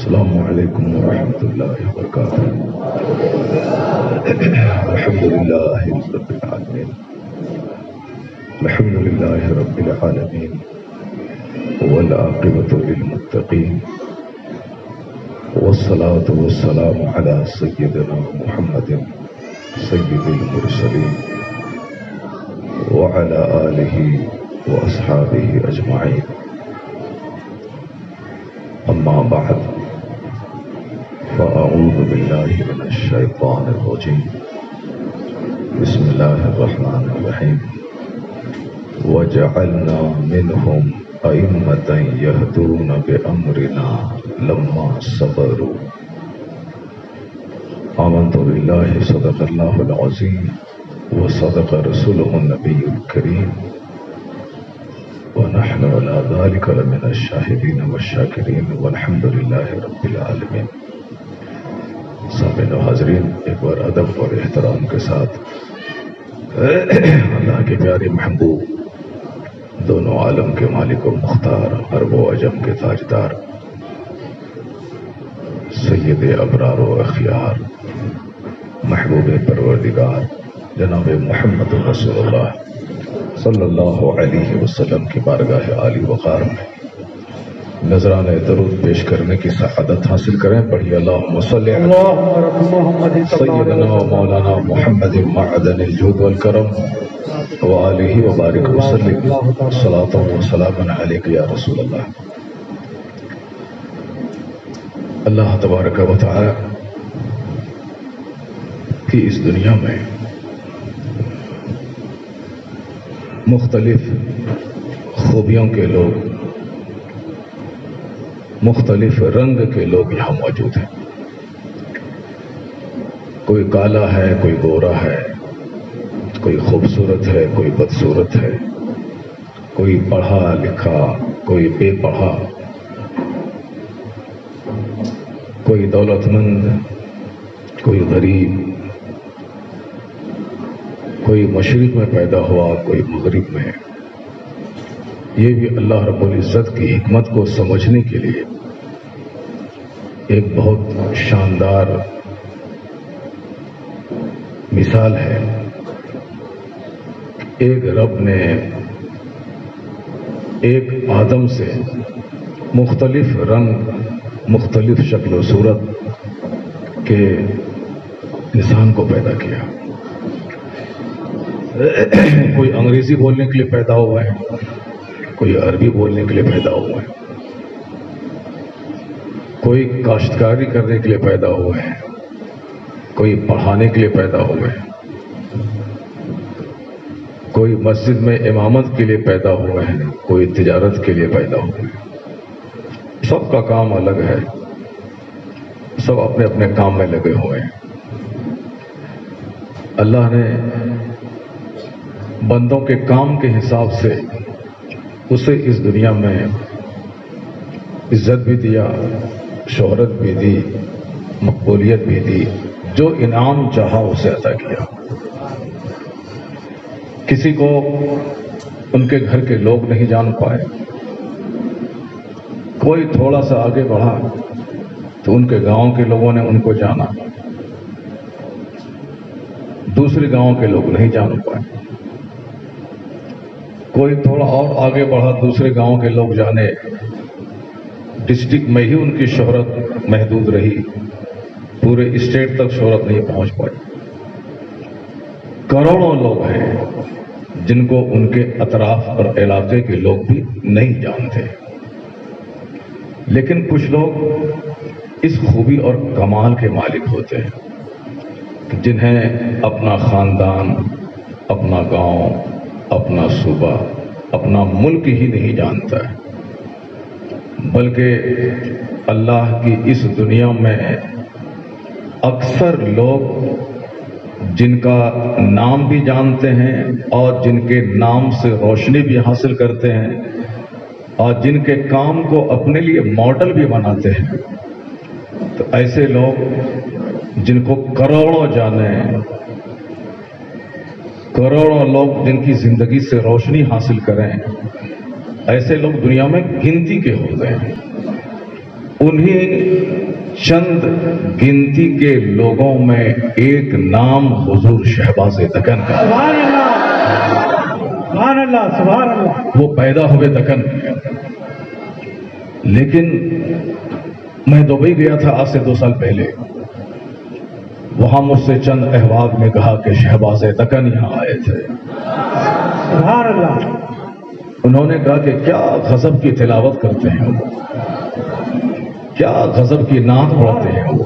السلام علیکم ورحمۃ اللہ وبرکاتہ۔ الحمد للہ رب العالمین، الحمد للہ رب العالمین، والعاقبۃ للمتقین، والصلاة والسلام علی سیدنا محمد سید المرسلین وعلی آلہ واصحابہ اجمعین، اما بعد فأعوذ باللہ من الشیطان الرجیم، بسم اللہ الرحمن الرحیم، وجعلنا منہم أئمة يهدون بأمرنا لما صبروا۔ آمنت باللہ صدق اللہ العظیم وصدق رسوله النبی الکریم ونحن على ذلك لمن الشاہدین والشاکرین والحمد للہ رب العالمین۔ سامعین و حاضرین، ایک بار ادب اور احترام کے ساتھ اللہ کے پیارے محبوب، دونوں عالم کے مالک و مختار، عرب و عجم کے تاجدار، سید ابرار و اخیار، محبوب پروردگار جناب محمد رسول اللہ صلی اللہ علیہ وسلم کی بارگاہ عالی وقار میں نذرانہ درود پیش کرنے کی سعادت حاصل کریں۔ پڑھیے اللہم صلی علی سیدنا و مولانا محمد معدن الجود والکرم وآلہ وبارک وسلم، صلاۃ و سلام علیک یا رسول اللہ۔ اللہ تبارک و تعالی کی اس دنیا میں مختلف خوبیوں کے لوگ، مختلف رنگ کے لوگ یہاں موجود ہیں۔ کوئی کالا ہے، کوئی گورا ہے، کوئی خوبصورت ہے، کوئی بدصورت ہے، کوئی پڑھا لکھا، کوئی بے پڑھا، کوئی دولت مند، کوئی غریب، کوئی مشرق میں پیدا ہوا، کوئی مغرب میں۔ یہ بھی اللہ رب العزت کی حکمت کو سمجھنے کے لیے ایک بہت شاندار مثال ہے۔ ایک رب نے ایک آدم سے مختلف رنگ، مختلف شکل و صورت کے انسان کو پیدا کیا۔ کوئی انگریزی بولنے کے لیے پیدا ہوا ہے، کوئی عربی بولنے کے لیے پیدا ہوا ہے، کوئی کاشتکاری کرنے کے لیے پیدا ہوا ہے، کوئی پڑھانے کے لیے پیدا ہوا ہے، کوئی مسجد میں امامت کے لیے پیدا ہوا ہے، کوئی تجارت کے لیے پیدا ہوا ہے۔ سب کا کام الگ ہے، سب اپنے اپنے کام میں لگے ہوئے ہیں۔ اللہ نے بندوں کے کام کے حساب سے اسے اس دنیا میں عزت بھی دیا، شہرت بھی دی، مقبولیت بھی دی، جو انعام چاہا اسے عطا کیا۔ کسی کو ان کے گھر کے لوگ نہیں جان پائے، کوئی تھوڑا سا آگے بڑھا تو ان کے گاؤں کے لوگوں نے ان کو جانا، دوسرے گاؤں کے لوگ نہیں جان پائے۔ کوئی تھوڑا اور آگے بڑھا، دوسرے گاؤں کے لوگ جانے، ڈسٹرکٹ میں ہی ان کی شہرت محدود رہی، پورے اسٹیٹ تک شہرت نہیں پہنچ پائی۔ کروڑوں لوگ ہیں جن کو ان کے اطراف اور علاقے کے لوگ بھی نہیں جانتے، لیکن کچھ لوگ اس خوبی اور کمال کے مالک ہوتے ہیں جنہیں اپنا خاندان، اپنا گاؤں، اپنا صوبہ، اپنا ملک ہی نہیں جانتا ہے، بلکہ اللہ کی اس دنیا میں اکثر لوگ جن کا نام بھی جانتے ہیں اور جن کے نام سے روشنی بھی حاصل کرتے ہیں اور جن کے کام کو اپنے لیے ماڈل بھی بناتے ہیں، تو ایسے لوگ جن کو کروڑوں جانے، کروڑوں لوگ جن کی زندگی سے روشنی حاصل کریں، ایسے لوگ دنیا میں گنتی کے ہوتے ہیں۔ انہیں چند گنتی کے لوگوں میں ایک نام حضور شہباز دکن کا. سبحان اللہ سبحان اللہ سبحان اللہ. وہ پیدا ہوئے دکن میں. لیکن میں دبئی گیا تھا آج سے 2 سال پہلے. وہاں مجھ سے چند احباب نے کہا کہ شہباز دکن یہاں آئے تھے. سبحان اللہ. انہوں نے کہا کہ کیا غضب کی تلاوت کرتے ہیں وہ, کیا غضب کی نعت پڑھتے ہیں وہ,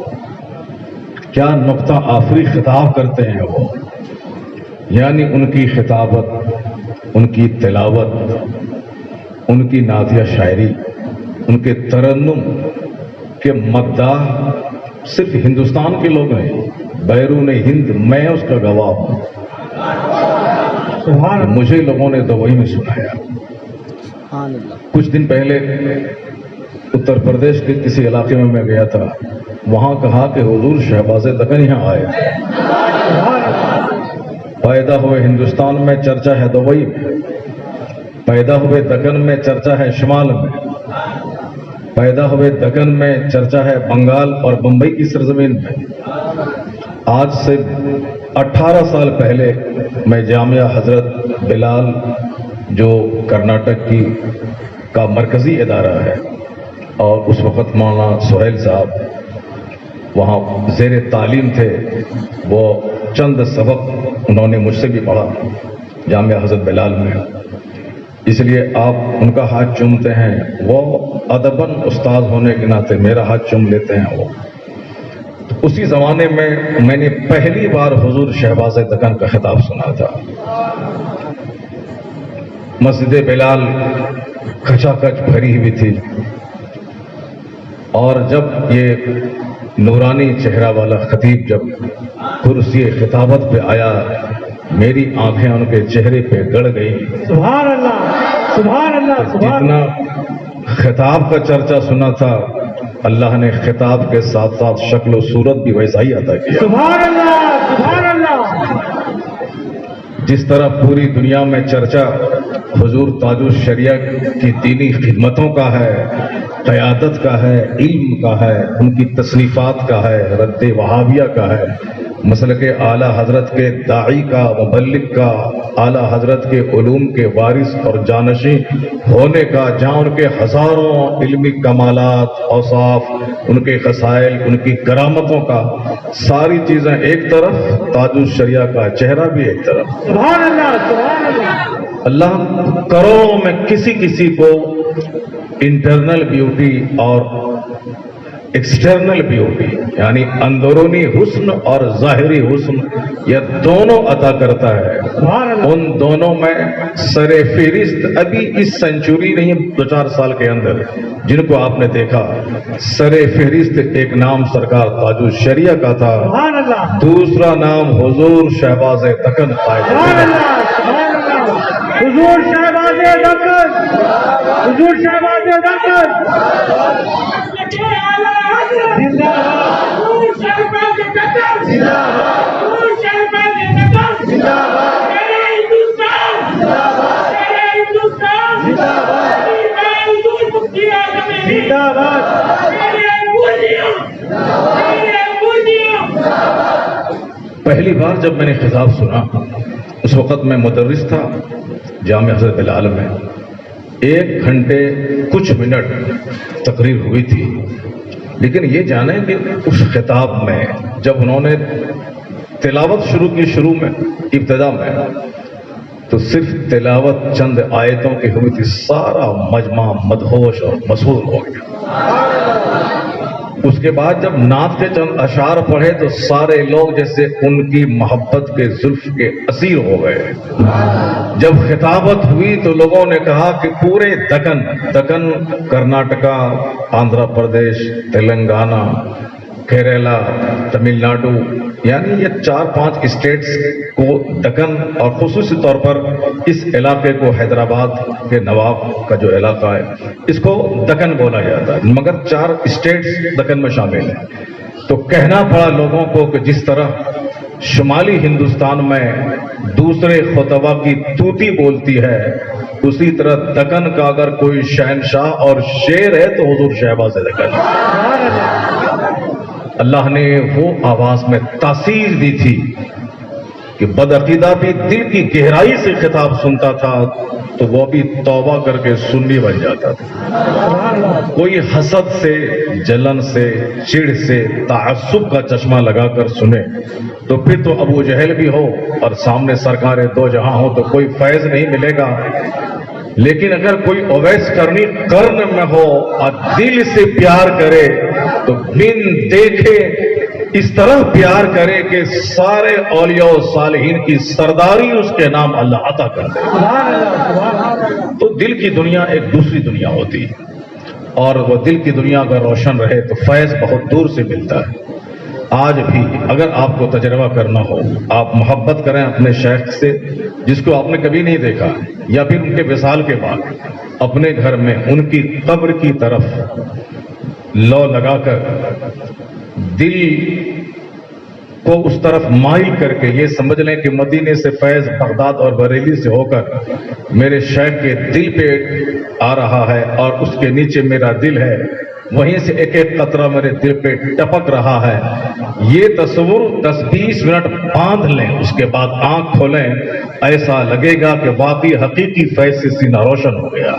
کیا نقطہ آفری خطاب کرتے ہیں وہ. یعنی ان کی خطابت, ان کی تلاوت, ان کی نعتیہ شاعری, ان کے ترنم کے مداح صرف ہندوستان کے لوگ نہیں, بیرون ہند میں اس کا گواہ ہوں. مجھے لوگوں نے دبئی میں سنایا. کچھ دن پہلے اتر پردیش کے کسی علاقے میں گیا تھا. وہاں کہا کہ حضور شہباز دکن یہاں آئے. پیدا ہوئے ہندوستان میں چرچا ہے دبئی میں, پیدا ہوئے دکن میں چرچا ہے شمال میں, پیدا ہوئے دکن میں چرچا ہے بنگال اور بمبئی کی سرزمین میں. آج سے 18 سال پہلے میں جامعہ حضرت بلال جو کرناٹک کا مرکزی ادارہ ہے, اور اس وقت مولانا سہیل صاحب وہاں زیر تعلیم تھے. وہ چند سبق انہوں نے مجھ سے بھی پڑھا جامعہ حضرت بلال میں, اس لیے آپ ان کا ہاتھ چومتے ہیں. وہ ادباً استاد ہونے کے ناطے میرا ہاتھ چوم لیتے ہیں. وہ اسی زمانے میں میں نے پہلی بار حضور شہباز دکن کا خطاب سنا تھا. مسجد بلال کھچا کچ بھری ہوئی تھی, اور جب یہ نورانی چہرہ والا خطیب جب کرسی خطابت پہ آیا, میری آنکھیں ان کے چہرے پہ گڑ گئی. سبحان اللہ سبحان اللہ. جتنا خطاب کا چرچا سنا تھا, اللہ نے خطاب کے ساتھ ساتھ شکل و صورت بھی ویسا ہی عطا کیا. سبحان اللہ سبحان اللہ. جس طرح پوری دنیا میں چرچا حضور تاج الشریعہ کی دینی خدمتوں کا ہے, قیادت کا ہے, علم کا ہے, ان کی تصنیفات کا ہے, رد وہابیہ کا ہے, مسلک اعلیٰ حضرت کے داعی کا, مبلغ کا, اعلیٰ حضرت کے علوم کے وارث اور جانشین ہونے کا, جہاں ان کے ہزاروں علمی کمالات, اوصاف, ان کے خصائل, ان کی کرامتوں کا, ساری چیزیں ایک طرف, تاج الشریعہ کا چہرہ بھی ایک طرف. سبحان اللہ سبحان اللہ. اللہ کروڑوں میں کسی کو انٹرنل بیوٹی اور ایکسٹرنل بیوٹی, یعنی اندرونی حسن اور ظاہری حسن, یہ دونوں عطا کرتا ہے. ان دونوں میں سر فہرست ابھی اس سینچری نہیں, 2-4 سال کے اندر جن کو آپ نے دیکھا, سر فہرست ایک نام سرکار تاج الشریعہ کا تھا, دوسرا نام حضور شہباز دکن آئے. حضور شہباز دکن, حضور شہباز دکن زندہ باد, حضور شہباز دکن زندہ باد, حضور شہباز دکن زندہ باد, میرے ہندوستان زندہ باد, میرے ہندوستان زندہ باد, میرے حضور مفتی اعظم زندہ باد, میرے مولویوں میرے مولویوں. پہلی بار جب میں نے خطاب سنا, اس وقت میں مدرس تھا جامعہ حضرت بلال میں. 1 گھنٹے کچھ منٹ تقریر ہوئی تھی, لیکن یہ جانیں کہ اس خطاب میں جب انہوں نے تلاوت شروع کی, شروع میں ابتدا میں تو صرف تلاوت چند آیتوں کی ہوئی تھی, سارا مجمع مدہوش اور مسحور ہو گیا. اس کے بعد جب نعت کے چند اشعار پڑھے تو سارے لوگ جیسے ان کی محبت کے زلف کے اسیر ہو گئے. جب خطابت ہوئی تو لوگوں نے کہا کہ پورے دکن کرناٹکا, آندھرا پردیش, تلنگانہ, کیرلا, تمل ناڈو, یعنی یہ 4-5 اسٹیٹس کو دکن, اور خصوصی طور پر اس علاقے کو حیدرآباد کے نواب کا جو علاقہ ہے اس کو دکن بولا جاتا ہے, مگر 4 اسٹیٹس دکن میں شامل ہیں. تو کہنا پڑا لوگوں کو کہ جس طرح شمالی ہندوستان میں دوسرے خطبہ کی توتی بولتی ہے, اسی طرح دکن کا اگر کوئی شہنشاہ اور شیر ہے تو حضور شہباز دکن. اللہ نے وہ آواز میں تاثیر دی تھی کہ بدعقیدہ بھی دل کی گہرائی سے خطاب سنتا تھا تو وہ بھی توبہ کر کے سنی بن جاتا تھا. کوئی حسد سے، جلن سے، چڑ سے، تعصب کا چشمہ لگا کر سنے تو پھر تو ابو جہل بھی ہو اور سامنے سرکار دو جہاں ہو تو کوئی فیض نہیں ملے گا. لیکن اگر کوئی اویس کرنی قرن میں ہو اور دل سے پیار کرے تو بن دیکھے اس طرح پیار کرے کہ سارے اولیاء و صالحین کی سرداری اس کے نام اللہ عطا کر دے. تو دل کی دنیا ایک دوسری دنیا ہوتی ہے، اور وہ دل کی دنیا اگر روشن رہے تو فیض بہت دور سے ملتا ہے. آج بھی اگر آپ کو تجربہ کرنا ہو، آپ محبت کریں اپنے شیخ سے جس کو آپ نے کبھی نہیں دیکھا، یا پھر ان کے وصال کے بعد اپنے گھر میں ان کی قبر کی طرف لو لگا کر دل کو اس طرف مائل کر کے یہ سمجھ لیں کہ مدینے سے فیض بغداد اور بریلی سے ہو کر میرے شیخ کے دل پہ آ رہا ہے اور اس کے نیچے میرا دل ہے، وہیں سے ایک ایک قطرہ میرے دل پہ ٹپک رہا ہے. یہ تصور 10-20 منٹ باندھ لیں، اس کے بعد آنکھ کھولیں، ایسا لگے گا کہ واقعی حقیقی فیض سے سینہ روشن ہو گیا.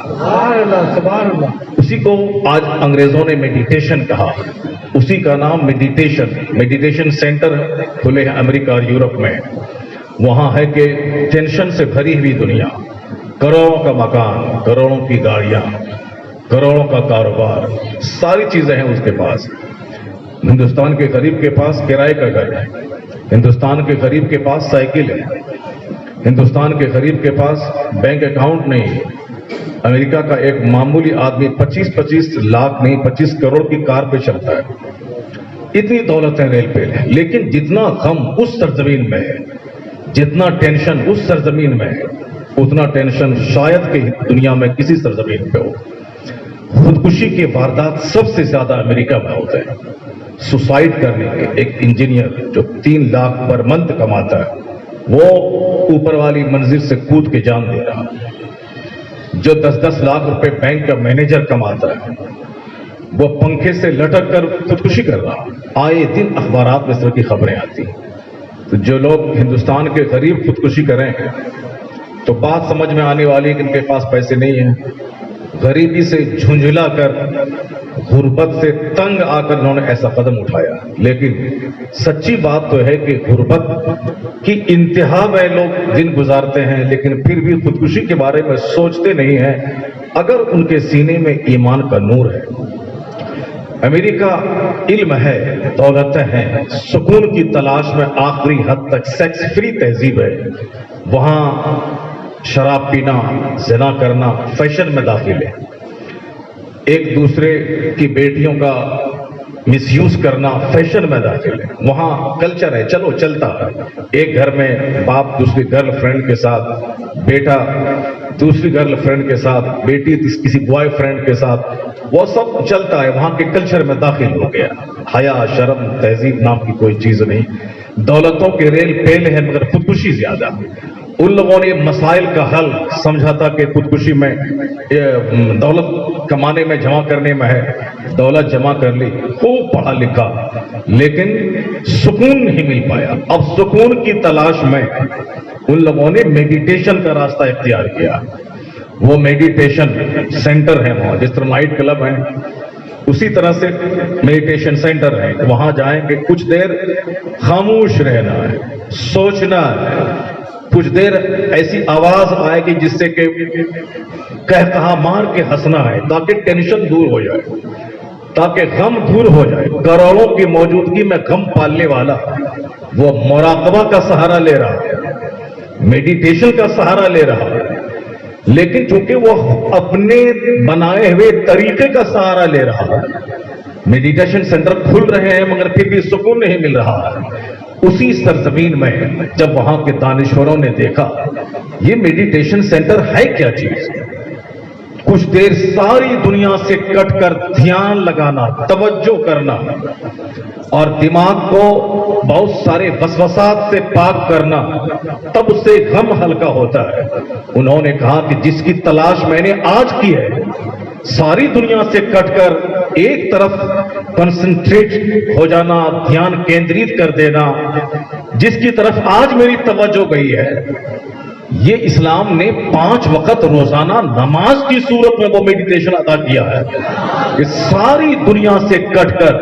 سبحان اللہ. اسی کو آج انگریزوں نے میڈیٹیشن کہا. اسی کا نام میڈیٹیشن سینٹر کھلے ہیں امریکہ اور یورپ میں. وہاں ہے کہ ٹینشن سے بھری ہوئی دنیا، کروڑوں کا مکان، کروڑوں کی گاڑیاں، کروڑوں کا کاروبار، ساری چیزیں ہیں اس کے پاس. ہندوستان کے غریب کے پاس کرائے کا گھر ہے، ہندوستان کے غریب کے پاس سائیکل ہے، ہندوستان کے غریب کے پاس بینک اکاؤنٹ نہیں. امریکہ کا ایک معمولی آدمی 25 لاکھ نہیں 25 کروڑ کی کار پہ چلتا ہے. اتنی دولتیں ریل پہ ہے، لیکن جتنا غم اس سرزمین میں ہے، جتنا ٹینشن اس سرزمین میں ہے، اتنا ٹینشن شاید کہ دنیا میں کسی سرزمین پہ ہو. خودکشی کے واردات سب سے زیادہ امریکہ میں ہوتے ہیں. سوسائڈ کرنے کے ایک انجینئر جو 3 لاکھ پر منتھ کماتا ہے وہ اوپر والی منزل سے کود کے جان دے رہا. جو 10-10 لاکھ روپے بینک کا مینیجر کماتا ہے وہ پنکھے سے لٹک کر خودکشی کر رہا. آئے دن اخبارات میں اس طرح کی خبریں آتی ہیں. تو جو لوگ ہندوستان کے غریب خودکشی کریں تو بات سمجھ میں آنے والی کہ ان کے پاس پیسے نہیں ہیں. غریبی سے جھنجھلا کر، غربت سے تنگ آ کر انہوں نے ایسا قدم اٹھایا. لیکن سچی بات تو ہے کہ غربت کی انتہا میں لوگ دن گزارتے ہیں لیکن پھر بھی خودکشی کے بارے میں سوچتے نہیں ہیں اگر ان کے سینے میں ایمان کا نور ہے. امریکہ علم ہے، دولتیں ہیں، سکون کی تلاش میں آخری حد تک سیکس فری تہذیب ہے. وہاں شراب پینا، زنا کرنا فیشن میں داخل ہے. ایک دوسرے کی بیٹیوں کا مس یوز کرنا فیشن میں داخل ہے. وہاں کلچر ہے، چلو چلتا ہے. ایک گھر میں باپ دوسری گرل فرینڈ کے ساتھ، بیٹا دوسری گرل فرینڈ کے ساتھ، بیٹی کسی بوائے فرینڈ کے ساتھ، وہ سب چلتا ہے. وہاں کے کلچر میں داخل ہو گیا. حیا، شرم، تہذیب نام کی کوئی چیز نہیں. دولتوں کے ریل پہلے ہے مگر خودکشی زیادہ. ان لوگوں نے مسائل کا حل سمجھا تھا کہ خودکشی میں دولت کمانے میں، جمع کرنے میں ہے. دولت جمع کر لی، خوب پڑھا لکھا، لیکن سکون نہیں مل پایا. اب سکون کی تلاش میں ان لوگوں نے میڈیٹیشن کا راستہ اختیار کیا. وہ میڈیٹیشن سینٹر ہے وہاں، جس طرح نائٹ کلب ہیں اسی طرح سے میڈیٹیشن سینٹر ہے. وہاں جائیں کہ کچھ دیر خاموش رہنا ہے، سوچنا ہے. کچھ دیر ایسی آواز آئے گی جس سے کہ کہا مار کے ہنسنا ہے تاکہ ٹینشن دور ہو جائے، تاکہ غم دور ہو جائے. کروڑوں کی موجودگی میں غم پالنے والا وہ مراقبہ کا سہارا لے رہا ہے، میڈیٹیشن کا سہارا لے رہا ہے، لیکن چونکہ وہ اپنے بنائے ہوئے طریقے کا سہارا لے رہا ہے. میڈیٹیشن سینٹر کھل رہے ہیں مگر پھر بھی سکون نہیں مل رہا ہے. اسی سرزمین میں جب وہاں کے دانشوروں نے دیکھا یہ میڈیٹیشن سینٹر ہے کیا چیز، کچھ دیر ساری دنیا سے کٹ کر دھیان لگانا، توجہ کرنا اور دماغ کو بہت سارے وسوسات سے پاک کرنا، تب اس سے غم ہلکا ہوتا ہے۔ انہوں نے کہا کہ جس کی تلاش میں نے آج کی ہے، ساری دنیا سے کٹ کر ایک طرف کنسنٹریٹ ہو جانا، دھیان کیندرت کر دینا، جس کی طرف آج میری توجہ گئی ہے، یہ اسلام نے 5 وقت روزانہ نماز کی صورت میں وہ میڈیٹیشن عطا کیا ہے کہ ساری دنیا سے کٹ کر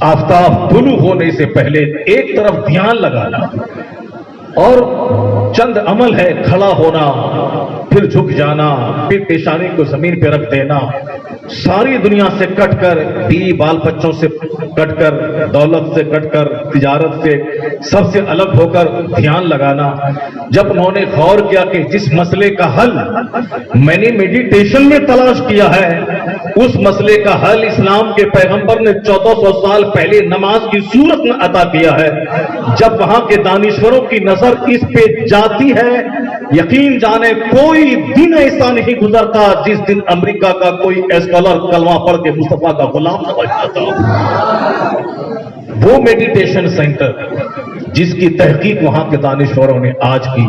آفتاب طلوع ہونے سے پہلے ایک طرف دھیان لگانا، اور چند عمل ہے، کھڑا ہونا، پھر جھک جانا، پھر پیشانی کو زمین پہ رکھ دینا، ساری دنیا سے کٹ کر، بیوی بال بچوں سے کٹ کر، دولت سے کٹ کر، تجارت سے، سب سے الگ ہو کر دھیان لگانا۔ جب انہوں نے غور کیا کہ جس مسئلے کا حل میں نے میڈیٹیشن میں تلاش کیا ہے، اس مسئلے کا حل اسلام کے پیغمبر نے 1400 سال پہلے نماز کی صورت میں عطا کیا ہے، جب وہاں کے دانشوروں کی نظر اس پہ جاتی ہے، یقین جانے کوئی دن ایسا نہیں گزرتا جس دن امریکہ کا کوئی اسکالر کلمہ پڑھ کے مصطفیٰ کا غلام نہ بن جاتا۔ وہ میڈیٹیشن سینٹر جس کی تحقیق وہاں کے دانشوروں نے آج کی،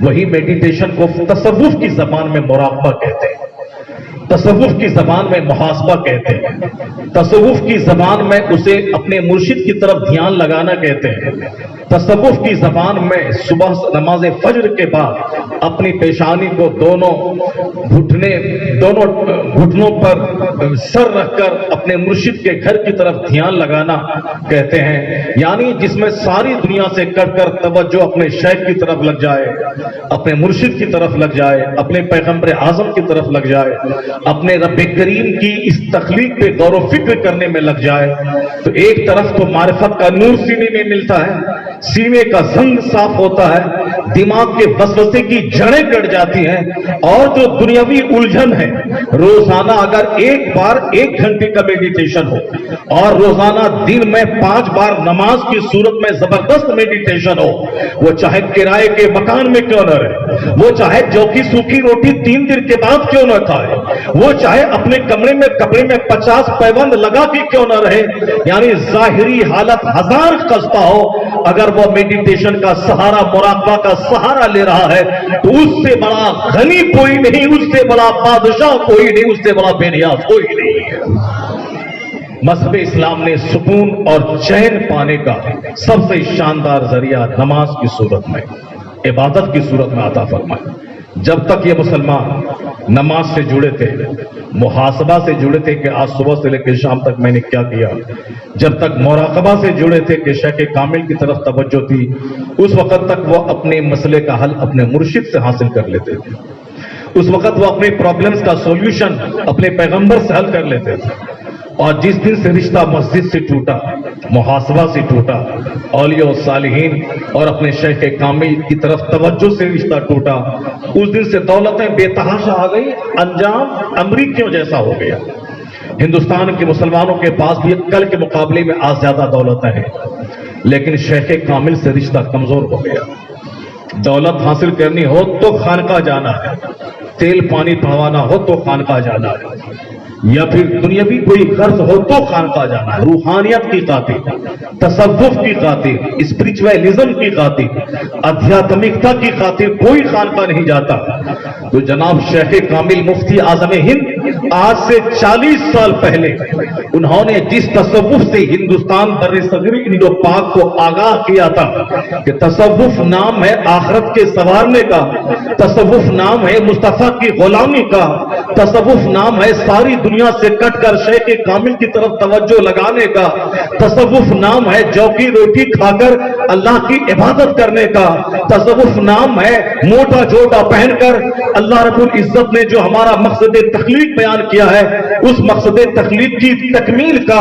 وہی میڈیٹیشن کو تصوف کی زبان میں مراقبہ کہتے ہیں، تصوف کی زبان میں محاسبہ کہتے ہیں، تصوف کی زبان میں اسے اپنے مرشد کی طرف دھیان لگانا کہتے ہیں، تصوف کی زبان میں صبح نماز فجر کے بعد اپنی پیشانی کو دونوں گھٹنوں پر سر رکھ کر اپنے مرشد کے گھر کی طرف دھیان لگانا کہتے ہیں، یعنی جس میں ساری دنیا سے کٹ کر توجہ اپنے شیخ کی طرف لگ جائے، اپنے مرشد کی طرف لگ جائے، اپنے پیغمبر اعظم کی طرف لگ جائے، اپنے رب کریم کی اس تخلیق پہ غور و فکر کرنے میں لگ جائے، تو ایک طرف تو معرفت کا نور سینے میں ملتا ہے، سینے کا زنگ صاف ہوتا ہے، دماغ کے وسوسے کی جڑیں کٹ جاتی ہیں، اور جو دنیاوی الجھن ہے، روزانہ اگر ایک بار 1 گھنٹے کا میڈیٹیشن ہو اور روزانہ دن میں 5 بار نماز کی صورت میں زبردست میڈیٹیشن ہو، وہ چاہے کرائے کے مکان میں کیوں نہ رہے، وہ چاہے جوکی سوکھی روٹی 3 دن کے بعد کیوں نہ کھائے، وہ چاہے اپنے کپڑے میں 50 پیوند لگا کے کیوں نہ رہے، یعنی ظاہری حالت ہزار خستہ ہو، اگر وہ میڈیٹیشن کا سہارا، مراقبہ کا سہارا لے رہا ہے، تو اس سے بڑا غنی کوئی نہیں، اس سے بڑا بادشاہ کوئی نہیں، اس سے بڑا بے نیاز کوئی نہیں ہے۔ مذہب اسلام نے سکون اور چین پانے کا سب سے شاندار ذریعہ نماز کی صورت میں، عبادت کی صورت میں عطا فرمایا۔ جب تک یہ مسلمان نماز سے جڑے تھے، محاسبہ سے جڑے تھے کہ آج صبح سے لے کے شام تک میں نے کیا کیا، جب تک مراقبہ سے جڑے تھے کہ شیخ کامل کی طرف توجہ تھی، اس وقت تک وہ اپنے مسئلے کا حل اپنے مرشد سے حاصل کر لیتے تھے، اس وقت وہ اپنے پرابلمز کا سولوشن اپنے پیغمبر سے حل کر لیتے تھے۔ اور جس دن سے رشتہ مسجد سے ٹوٹا، محاسبہ سے ٹوٹا، اولیاء و صالحین اور اپنے شیخ کامل کی طرف توجہ سے رشتہ ٹوٹا، اس دن سے دولتیں بے تحاشا آ گئی، انجام امریکیوں جیسا ہو گیا۔ ہندوستان کے مسلمانوں کے پاس بھی کل کے مقابلے میں آج زیادہ دولتیں ہیں، لیکن شیخ کامل سے رشتہ کمزور ہو گیا۔ دولت حاصل کرنی ہو تو خانقاہ جانا ہے، تیل پانی پڑھوانا ہو تو خانقاہ جانا ہے، یا پھر دنیاوی کوئی غرض ہو تو خانقاہ جانا ہے، روحانیت کی خاطر، تصوف کی خاطر، اسپرچویلزم کی خاطر، ادھیاتمکتا کی خاطر کوئی خانقاہ نہیں جاتا۔ تو جناب شیخ کامل مفتی اعظم ہند آج سے 40 سال پہلے انہوں نے جس تصوف سے ہندوستان بر صغیر انڈو پاک کو آگاہ کیا تھا کہ تصوف نام ہے آخرت کے سنوارنے کا، تصوف نام ہے مصطفیٰ کی غلامی کا، تصوف نام ہے ساری دنیا سے کٹ کر شیخ کامل کی طرف توجہ لگانے کا، تصوف نام ہے جو کی روٹی کھا کر اللہ کی عبادت کرنے کا، تصوف نام ہے موٹا جوٹا پہن کر اللہ رب العزت نے جو ہمارا مقصد تخلیق بیان کیا ہے اس مقصد تخلیق کی تکمیل کا،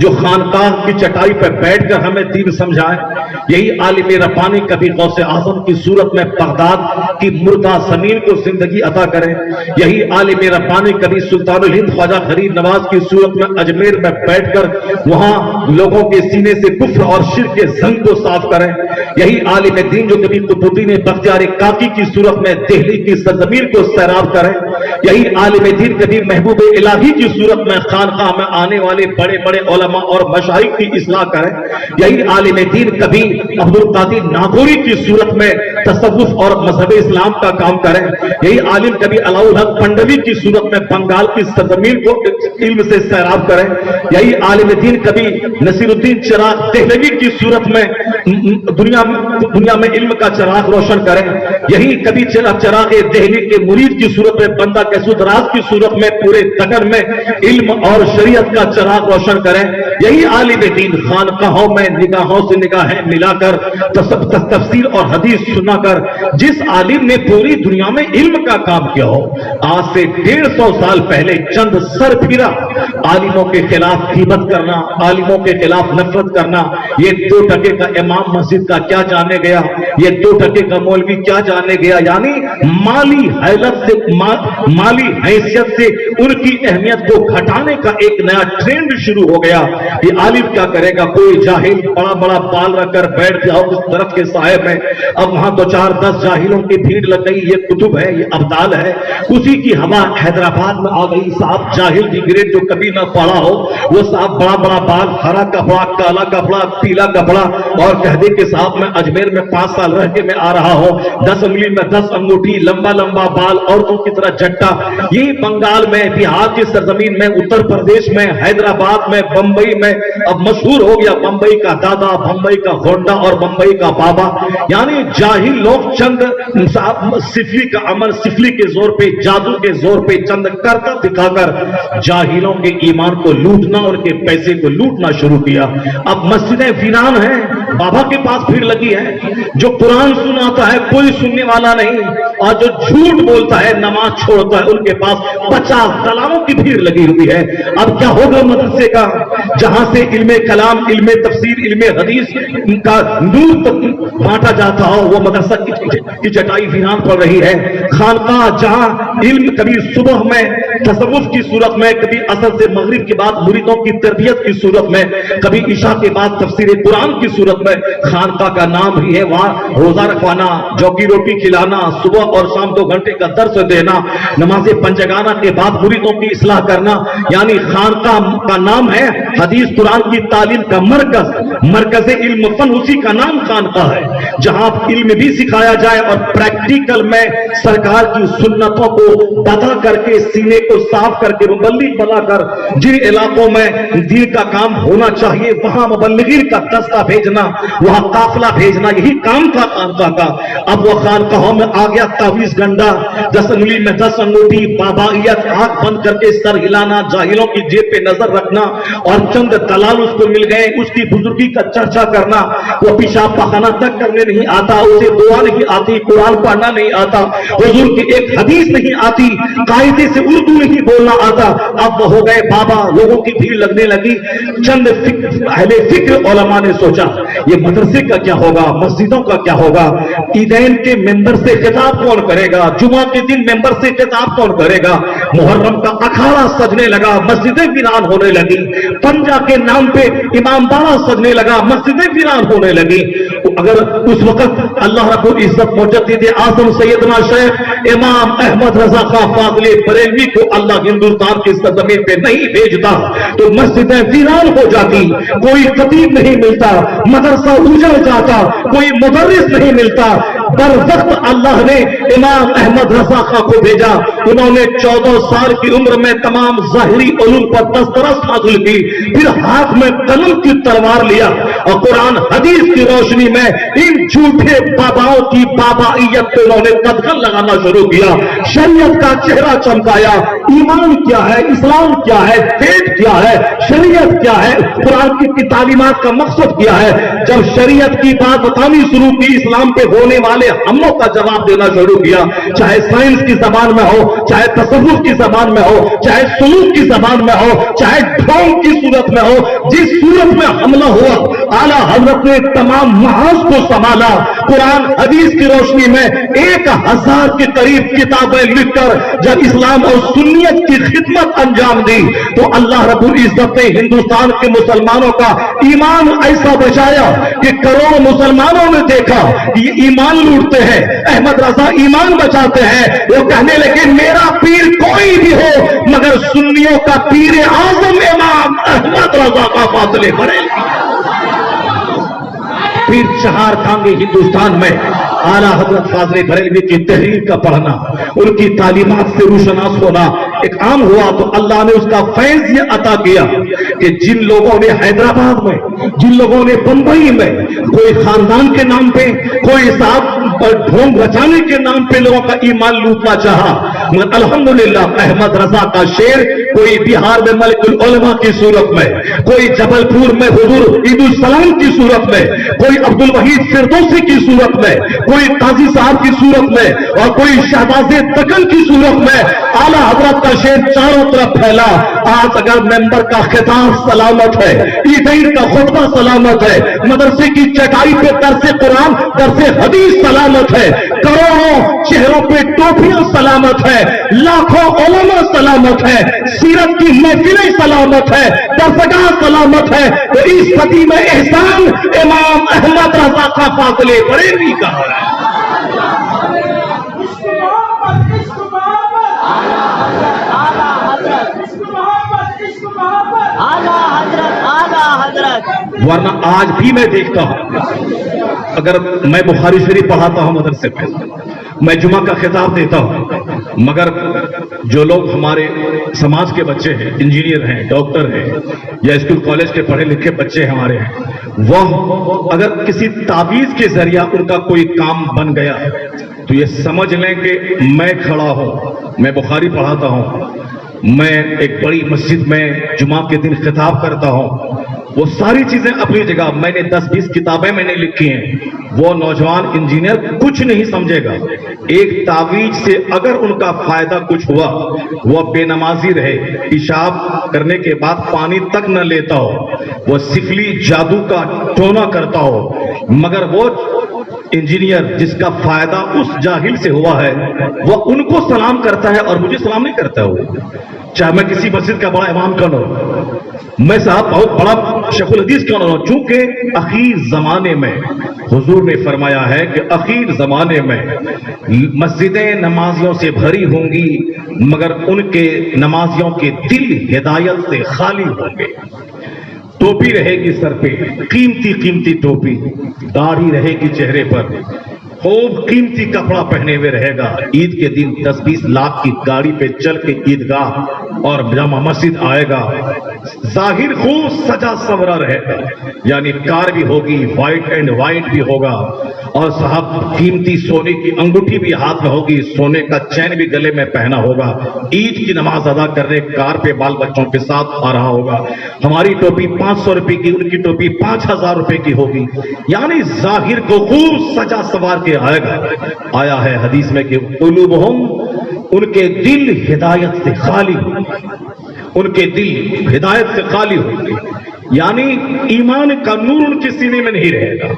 جو خانقاہ کی چٹائی پہ بیٹھ کر ہمیں دین سمجھائے. یہی عالم ربانی کبھی غوث اعظم کی صورت میں بغداد کی مردہ زمین کو زندگی عطا کرے. یہی عالم ربانی کبھی سلطان الہند خواجہ غریب نواز کی صورت میں اجمیر میں بیٹھ کر وہاں لوگوں کے سینے سے کفر اور شرک کے زنگ کو صاف کریں. یہی عالم دین جو کبھی قطب الدین بختیار کاکی کی صورت میں دہلی کی سرزمین کو سیراب کریں. یہی عالم دین کبھی محبوب الہی کی صورت میں خانقاہ میں آنے والے بڑے بڑے علماء اور مشائخ کی اصلاح کریں. یہی عالم دین کبھی عبد القادر ناگوری کی صورت میں تصوف اور مذہب اسلام کا کام کریں. یہی عالم کبھی علاء الحق پنڈوی کی صورت میں بنگال کی سرزمین کو علم سے سیراب کریں. یہی عالم دین کبھی نصیر الدین چراغ دہلوی کی صورت میں دنیا میں علم کا چراغ روشن کریں. یہی کبھی چراغ دہلی کے مرید کی صورت میں بندہ کیسود راز کی صورت میں پورے دکن میں علم اور شریعت کا چراغ روشن کریں. یہی عالم دین خانقاہوں میں نگاہوں سے نگاہیں ملا کر تفسیر اور حدیث سنا کر جس عالم نے پوری دنیا میں علم کا کام کیا ہو. آج سے 150 سال پہلے چند سر پھرا عالموں کے خلاف غیبت کرنا، عالموں کے خلاف نفرت کرنا. یہ 2% کا امام مسجد کا کیا جانے گیا، یہ 2% کا مولوی کیا جانے گیا. یعنی مالی حیثیت سے ان کی اہمیت کو گھٹانے کا ایک نیا ٹرینڈ شروع ہو گیا. یہ عالم کیا کرے گا؟ کوئی جاہل بڑا بڑا بال رکھ کر بیٹھ جاؤ اس درخت کے سائے میں. اب وہاں 2-4-10 جاہلوں کی بھیڑ لگ گئی. یہ کتب ہے، یہ ابدال ہے. اسی کی ہوا حیدرآباد میں آ گئی. صاحب جاہل کی گریڈ جو کبھی نہ پڑا ہو وہ صاحب بڑا بڑا بال، ہرا کپڑا، کالا کپڑا، پیلا کپڑا، اور کہہ دے کہ صاحب میں اجمیر میں 5 سال رہ کے میں آ رہا ہوں. 10 انگلی میں 10 انگوٹھی، لمبا لمبا بال، عورتوں کی طرح جٹا. یہ بنگال میں، بہار کی سرزمین میں، اتر پردیش میں، حیدرآباد میں، بمبئی میں اب مشہور ہو گیا. بمبئی کا دادا، بمبئی کا گھونڈا اور بمبئی کا بابا. یعنی جاہل لوگ چند سفلی کا عمل، سفلی کے زور پہ، جادو کے زور پہ چند کرتا دکھا کر جاہلوں کے ایمان کو لوٹنا اور کے پیسے کو لوٹنا شروع کیا. اب مسجدیں ویران ہیں، بابا کے پاس بھیڑ لگی ہے. جو قرآن سناتا ہے کوئی سننے والا نہیں، اور جو جھوٹ بولتا ہے، نماز چھوڑتا ہے، ان کے پاس 50 دلالوں کی بھیڑ لگی ہوئی ہے. اب کیا ہوگا مدرسے کا؟ جہاں سے علم کلام، علم تفسیر، علم حدیث کا نور بانٹا جاتا ہو، وہ مدرسہ کی چٹائی ویران پڑ رہی ہے. خانقاہ جہاں علم کبھی صبح میں تصوف کی صورت میں، کبھی عصر سے مغرب کے بعد مریدوں کی تربیت کی صورت میں، کبھی عشاء کے بعد تفسیر قرآن کی صورت میں، خانقاہ کا نام ہی ہے وہاں روزہ رکھوانا، جو کی روٹی کھلانا، صبح اور شام 2 گھنٹے کا درس دینا، نماز پنجگانہ کے بعد مریدوں کی اصلاح کرنا. یعنی خانقاہ کا نام ہے حدیث قرآن کی تعلیم کا مرکز علم فن، اسی کا نام خانقاہ ہے جہاں علم بھی سکھایا جائے اور پریکٹیکل میں سرکار کی سنتوں کو پتا کر کے سینے کو صاف کر کے مبلغ بنا کر جن علاقوں میں دین کا کام ہونا چاہیے وہاں مبلغین کا دستہ بھیجنا، وہاں قافلہ بھیجنا، یہی کام تھا خانقاہ کا. اب وہ خانقاہوں میں آ گیا تعویذ گنڈا، 10 انگلی میں 10 انگوٹھی، بابائیت، آنکھ بند کر کے سر ہلانا، جاہلوں کی جیب پہ نظر رکھنا، اور چند دلال اس کو مل گئے، اس کی بزرگی کا چرچا کرنا. وہ پیشاب پخانہ تک کرنے نہیں آتا، اسے دعا نہیں آتی، قرآن پڑھنا نہیں آتا، حضور کی ایک حدیث نہیں آتی، قاعدے سے اردو نہیں بولنا آتا. اب وہ ہو گئے بابا، لوگوں کی بھیڑ لگنے لگی. چند اہل فکر علماء نے سوچا یہ مدرسے کا کیا ہوگا، مسجدوں کا کیا ہوگا. عیدین کے ممبر سے خطاب کون کرے گا، جمعہ کے دن ممبر سے خطاب کون کرے گا. محرم کا اکھاڑا سجنے لگا، مسجدیں ویران ہونے لگی. پنجا کے نام پہ امام باڑہ سجنے لگا، مسجدیں ویران ہونے لگی. اگر اس وقت اللہ رب العزت مجدد اعظم سیدنا شیخ امام احمد رضا خان فاضل بریلوی کو اللہ ہندوستان کی سرزمین پہ نہیں بھیجتا تو مسجدیں ویران ہو جاتی، کوئی خطیب نہیں ملتا، مدرسہ اجڑ جاتا، کوئی مدرس نہیں ملتا. بر وقت اللہ نے امام احمد رضا خان کو بھیجا. انہوں نے 14 سال کی عمر میں تمام ظاہری علوم پر دسترس حاصل کی، پھر ہاتھ میں قلم کی تلوار لیا اور قرآن حدیث کی روشنی میں ان جھوٹے باباؤں کی بابائیت پہ انہوں نے قدغن لگانا شروع کیا، شریعت کا چہرہ چمکایا۔ ایمان کیا ہے، اسلام کیا ہے، فیت کیا ہے، شریعت کیا ہے، قرآن کی تعلیمات کا مقصد کیا ہے۔ جب شریعت کی بات بتانی شروع کی، اسلام پہ ہونے والے حملوں کا جواب دینا شروع کیا، چاہے سائنس کی زبان میں ہو، چاہے تصوف کی زبان میں ہو، چاہے سلوک کی زبان میں ہو، چاہے ڈھونگ کی صورت میں ہو، جس صورت میں حملہ ہوا اعلیٰ حضرت نے تمام محاذ کو سنبھالا۔ قرآن حدیث کی روشنی میں 1000 کے قریب کتابیں لکھ کر جب اسلام اور سنیت کی خدمت انجام دی تو اللہ رب العزت نے ہندوستان کے مسلمانوں کا ایمان ایسا بچایا کہ کروڑوں مسلمانوں نے دیکھا یہ ایمان لوٹتے ہیں، احمد رضا ایمان بچاتے ہیں، وہ کہنے لگے میرا پیر کوئی بھی ہو مگر سنیوں کا پیر اعظم امام احمد رضا کا فاضل بریلوی۔ پیر چہار کانگے ہندوستان میں اعلیٰ حضرت فاضل بریلوی کی تحریر کا پڑھنا، ان کی تعلیمات سے روشناس ہونا ایک عام ہوا تو اللہ نے اس کا فیض یہ عطا کیا کہ جن لوگوں نے حیدرآباد میں، جن لوگوں نے بمبئی میں کوئی خاندان کے نام پہ، کوئی صاحب ڈھونگ رچانے کے نام پہ لوگوں کا ایمان لوٹنا چاہا، مگر الحمدللہ احمد رضا کا شعر کوئی بہار میں ملک العلماء کی صورت میں، کوئی جبل پور میں حضور عید السلام کی صورت میں، کوئی عبد الوحید فردوسی کی صورت میں، کوئی قاضی صاحب کی صورت میں اور کوئی شہباز دکن کی صورت میں اعلیٰ حضرت کا شعر چاروں طرف پھیلا۔ آج اگر ممبر کا خطاب سلامت ہے، عیدین کا خطبہ سلامت ہے، مدرسے کی چٹائی پہ درس قرآن درس حدیث سلامت ہے، کروڑوں چہروں پہ ٹوپیاں سلامت ہے، لاکھوں علماء سلامت ہے، سیرت کی محفلیں سلامت ہے، درسگاہ سلامت ہے، تو اس صدی میں احسان امام احمد رضا کا فاضل بریلوی کا ہے۔ ورنہ آج بھی میں دیکھتا ہوں، اگر میں بخاری شریف پڑھاتا ہوں مدرسے پہ، میں جمعہ کا خطاب دیتا ہوں، مگر جو لوگ ہمارے سماج کے بچے ہیں، انجینئر ہیں، ڈاکٹر ہیں یا اسکول کالج کے پڑھے لکھے بچے ہمارے ہیں، وہ اگر کسی تعویذ کے ذریعہ ان کا کوئی کام بن گیا تو یہ سمجھ لیں کہ میں کھڑا ہوں، میں بخاری پڑھاتا ہوں، میں ایک بڑی مسجد میں جمعہ کے دن خطاب کرتا ہوں، وہ ساری چیزیں اپنی جگہ، میں نے 10-20 کتابیں میں نے لکھی ہیں، وہ نوجوان انجینئر کچھ نہیں سمجھے گا، ایک تعویذ سے اگر ان کا فائدہ کچھ ہوا، وہ بے نمازی رہے، پیشاب کرنے کے بعد پانی تک نہ لیتا ہو، وہ سفلی جادو کا ٹونا کرتا ہو، مگر وہ انجینئر جس کا فائدہ اس جاہل سے ہوا ہے وہ ان کو سلام کرتا ہے اور مجھے سلام نہیں کرتا ہے، وہ چاہے میں کسی مسجد کا بڑا امام کون ہوں، میں صاحب بہت بڑا شیخ الحدیث کون ہوں، چونکہ اخیر زمانے میں حضور نے فرمایا ہے کہ اخیر زمانے میں مسجدیں نمازیوں سے بھری ہوں گی مگر ان کے نمازیوں کے دل ہدایت سے خالی ہوں گے۔ ٹوپی رہے گی سر پہ، قیمتی قیمتی ٹوپی، داڑھی رہے گی چہرے پر، خوب قیمتی کپڑا پہنے ہوئے رہے گا، عید کے دن 10-20 لاکھ کی گاڑی پہ چل کے عیدگاہ اور جامع مسجد آئے گا، ظاہر خوب سجا سورا رہے گا، یعنی کار بھی ہوگی، وائٹ اینڈ وائٹ بھی ہوگا، اور صاحب قیمتی سونے کی انگوٹھی بھی ہاتھ میں ہوگی، سونے کا چین بھی گلے میں پہنا ہوگا، عید کی نماز ادا کرنے کار پہ بال بچوں کے ساتھ آ رہا ہوگا، ہماری ٹوپی 500 روپے کی، ان کی ٹوپی 5000 روپے کی ہوگی، یعنی ظاہر کو خوب سجا سوار کے آئے گا۔ آیا ہے حدیث میں کہ قلوبہم، ان کے دل ہدایت سے خالی ہوں گے، ان کے دل ہدایت سے خالی ہوں گے، یعنی ایمان کا نور ان کے سینے میں نہیں رہے گا،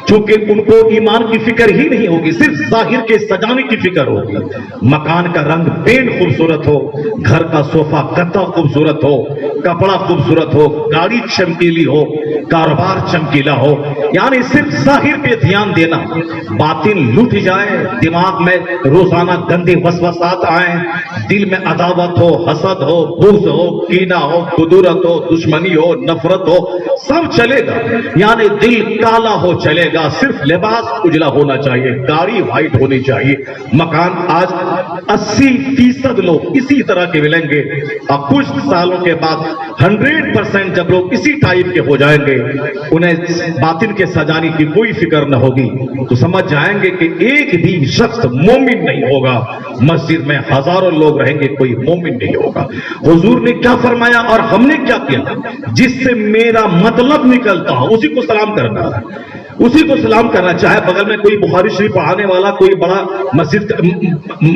چونکہ ان کو ایمان کی فکر ہی نہیں ہوگی، صرف ظاہر کے سجانے کی فکر ہوگی، مکان کا رنگ پینٹ خوبصورت ہو، گھر کا صوفہ گدا خوبصورت ہو، کپڑا خوبصورت ہو، گاڑی چمکیلی ہو، کاروبار چمکیلا ہو، یعنی صرف ظاہر پہ دھیان دینا، باطن لٹ جائے، دماغ میں روزانہ گندے وسوسات آئیں، دل میں عداوت ہو، حسد ہو، بغض ہو، کینہ ہو، کدورت ہو، دشمنی ہو، نفرت ہو، سب چلے گا، یعنی دل کالا ہو چلے گا، گا، صرف لباس اجلا ہونا چاہیے، گاڑی وائٹ ہونی چاہیے، مکان آج 80% لوگ اسی طرح کے ملیں گے، اور کچھ سالوں کے بعد 100% جب لوگ اسی ٹائپ کے ہو جائیں گے، انہیں باطن کے سجانے کی کوئی فکر نہ ہوگی، تو سمجھ جائیں گے کہ ایک بھی شخص مومن نہیں ہوگا، مسجد میں ہزاروں لوگ رہیں گے، کوئی مومن نہیں ہوگا۔ حضور نے کیا فرمایا اور ہم نے کیا کیا؟ جس سے میرا مطلب نکلتا ہو اسی کو سلام کرنا ہے، اسی کو سلام کرنا، چاہے بغل میں کوئی بخاری شریف پڑھانے والا، کوئی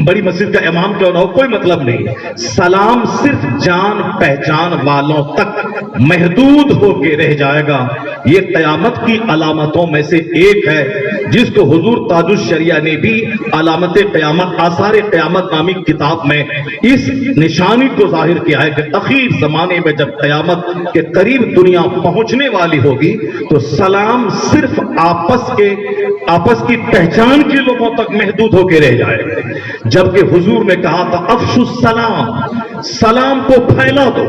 بڑی مسجد کا امام کیوں نہ ہو، کوئی مطلب نہیں۔ سلام صرف جان پہچان والوں تک محدود ہو کے رہ جائے گا۔ یہ قیامت کی علامتوں میں سے ایک ہے، جس کو حضور تاج الشریعہ نے بھی علامت قیامت، آثار قیامت نامی کتاب میں اس نشانی کو ظاہر کیا ہے کہ اخیر زمانے میں جب قیامت کے قریب دنیا پہنچنے والی ہوگی تو سلام صرف آپس کی پہچان کے لوگوں تک محدود ہو کے رہ جائے گا، جبکہ حضور نے کہا تھا افشوا السلام، سلام کو پھیلا دو،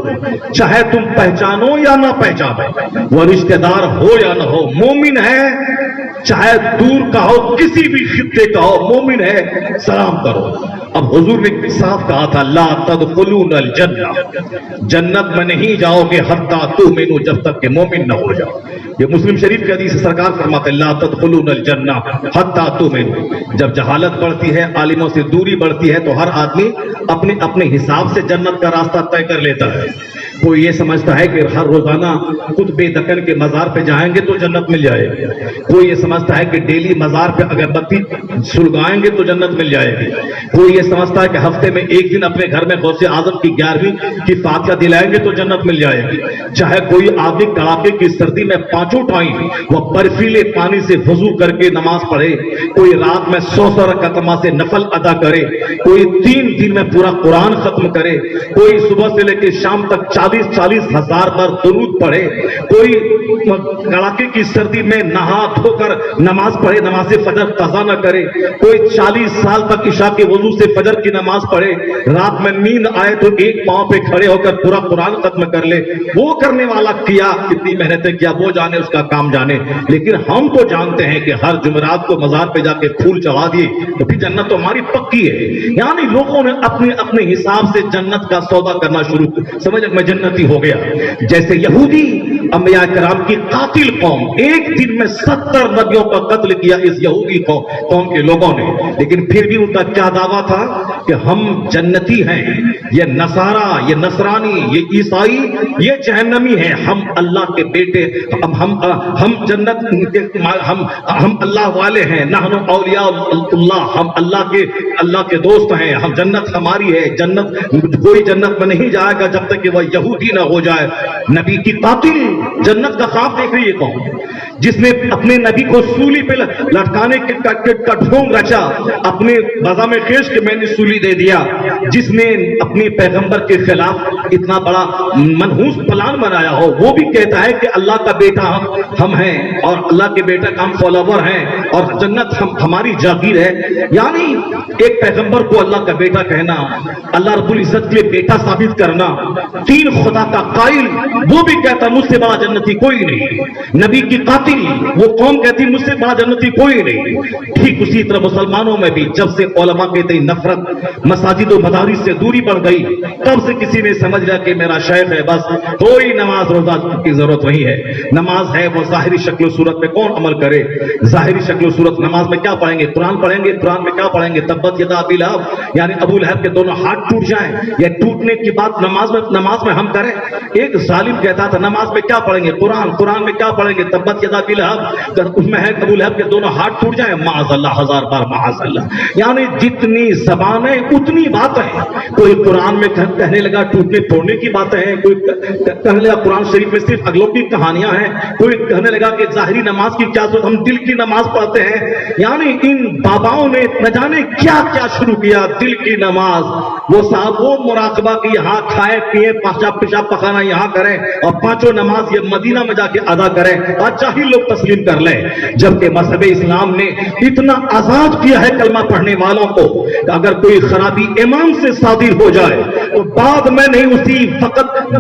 چاہے تم پہچانو یا نہ پہچانو، وہ رشتہ دار ہو یا نہ ہو، مومن ہے چاہے دور کا ہو، کسی بھی خطے کا ہو، مومن ہے سلام کرو۔ اب حضور نے صاف کہا تھا لا تدخلون الجنہ، جنت میں نہیں جاؤ گے حتی تؤمنوا، جب تک کہ مومن نہ ہو جاؤ۔ یہ مسلم شریف کی حدیث ہے، سرکار فرماتے ہیں لا تدخلون الجنہ حتی تؤمنوا۔ جب جہالت بڑھتی ہے، عالموں سے دوری بڑھتی ہے، تو ہر آدمی اپنے حساب سے جنت کا راستہ طے کر لیتا ہے۔ کوئی یہ سمجھتا ہے کہ ہر روزانہ قطب دکن کے مزار پہ جائیں گے تو جنت مل جائے گی، کوئی یہ سمجھتا ہے کہ ڈیلی مزار پہ اگربتی سلگائیں گے تو جنت مل جائے گی، کوئی یہ سمجھتا ہے کہ ہفتے میں ایک دن اپنے گھر میں غوث اعظم کی 11ویں کی فاتحہ دلائیں گے تو جنت مل جائے گی، چاہے کوئی آدمی کڑاکے کی سردی میں 5 ٹائم وہ برفیلے پانی سے وضو کر کے نماز پڑھے، کوئی رات میں 100 رکعت سے نفل ادا کرے، کوئی 3 دن میں پورا قرآن ختم کرے، کوئی صبح سے لے کے شام تک 40 ہزار بار درود پڑھے، کوئی کڑاکے کی سردی میں نہا دھو کر نماز پڑھے، نماز فجر قضا نہ کرے، کوئی 40 سال تک عشاء کے وضو سے فجر کی نماز پڑھے، رات میں نیند آئے تو ایک پاؤں پہ کھڑے ہو کر پورا قرآن ختم کر لے، وہ کرنے والا کیا، کتنی محنتیں کیا، وہ جانے، اس کا کام جانے۔ لیکن ہم تو جانتے ہیں کہ ہر جمعرات کو مزار پہ جا کے پھول چڑھا دیے تو پھر جنت تو ہماری پکی ہے۔ یعنی لوگوں نے اپنے حساب سے جنت کا سودا کرنا شروع، سمجھ میں جنتی ہو گیا۔ جیسے یہودی انبیاء کرام کی قاتل قوم، ایک دن میں 70 نبیوں کا قتل کیا اس یہودی قوم کے لوگوں نے، لیکن پھر بھی ان کا کیا دعویٰ تھا کہ ہم جنتی ہیں، یہ نصارہ، یہ نصرانی، یہ عیسائی، یہ جہنمی ہیں، ہم اللہ کے بیٹے، ہم جنت ہم اللہ والے ہیں، نحن اولیاء اللہ، ہم اللہ کے دوست ہیں، ہم جنت ہماری ہے، جنت کوئی جنت میں نہیں جائے گا جب تک کہ وہ یہودی نہ ہو جائے۔ نبی کی قاتل جنت کا خواب دیکھ رہی ہے کون؟ جس نے اپنے نبی کو سولی پہ لٹکانے کا ڈھونگ رچا، اپنے بازا میں خیش کے میں نے سولی دے دیا، جس نے اپنے پیغمبر کے خلاف اتنا بڑا منحوس پلان بنایا ہو، وہ بھی کہتا ہے کہ اللہ کا بیٹا ہم ہیں اور اللہ کے بیٹا کا ہم فالوور ہیں اور جنت ہماری جاگیر ہے۔ یعنی ایک پیغمبر کو اللہ کا بیٹا کہنا، اللہ رب العزت کے بیٹا ثابت کرنا، 3 خدا کا قائل، وہ بھی کہتا مجھ سے بڑا جنتی کوئی نہیں۔ نبی کی قاتل، وہ قوم کہتی مجھ سے بڑا جنتی کوئی نہیں۔ ٹھیک اسی طرح مسلمانوں میں بھی جب سے علماء کہتے ہیں نفرت، مساجد و مدارس سے دوری بڑھ گئی، تب سے کسی نے سمجھ لیا کہ میرا شیخ ہے، بس کوئی نماز روزہ کی ضرورت نہیں ہے۔ نماز ہے وہ ظاہری شکل و صورت میں کون عمل کرے؟ ظاہری شکل و صورت نماز میں کیا پڑھیں گے؟ قرآن پڑھیں گے، قرآن میں کیا پڑھیں گے؟ تبت یدا ابی لہب، یعنی ابو لہب کے دونوں ہاتھ ٹوٹ جائیں، یا ٹوٹنے کی بات نماز میں ہم کریں؟ ایک ظالم کہتا تھا نماز میں کیا پڑھیں گے؟ قرآن میں کیا پڑھیں گے؟ تبت یدا ابی لہب، اس میں ہے ابو لہب کے دونوں ہاتھ ٹوٹ جائیں، معاذ اللہ، 1000 بار معاذ اللہ۔ یعنی جتنی زبانیں اتنی باتیں، کوئی قرآن میں کہنے لگا ٹوٹنے توڑنے کی باتیں ہیں، کوئی کہنے لگا قرآن شریف میں صرف اگلوں کی کہانیاں ہیں، کوئی کہنے لگا کہ ظاہری نماز کی کیا ضرورت، ہم دل کی نماز پڑھتے ہیں۔ یعنی ان باباؤں نے نہ جانے کیا کیا شروع کیا، دل کی نماز، وہ صاحب وہ مراقبہ کی یہاں کھائے پیے، پیشاب پخانا یہاں کریں اور 5 نماز یہ مدینہ میں جا کے ادا کریں، آج چاہی لوگ تسلیم کر لیں۔ جبکہ مذہب اسلام نے اتنا آزاد کیا ہے کلمہ پڑھنے والوں کو کہ اگر کوئی خرابی امام سے صادر ہو جائے تو بعد میں نہیں، اسی وقت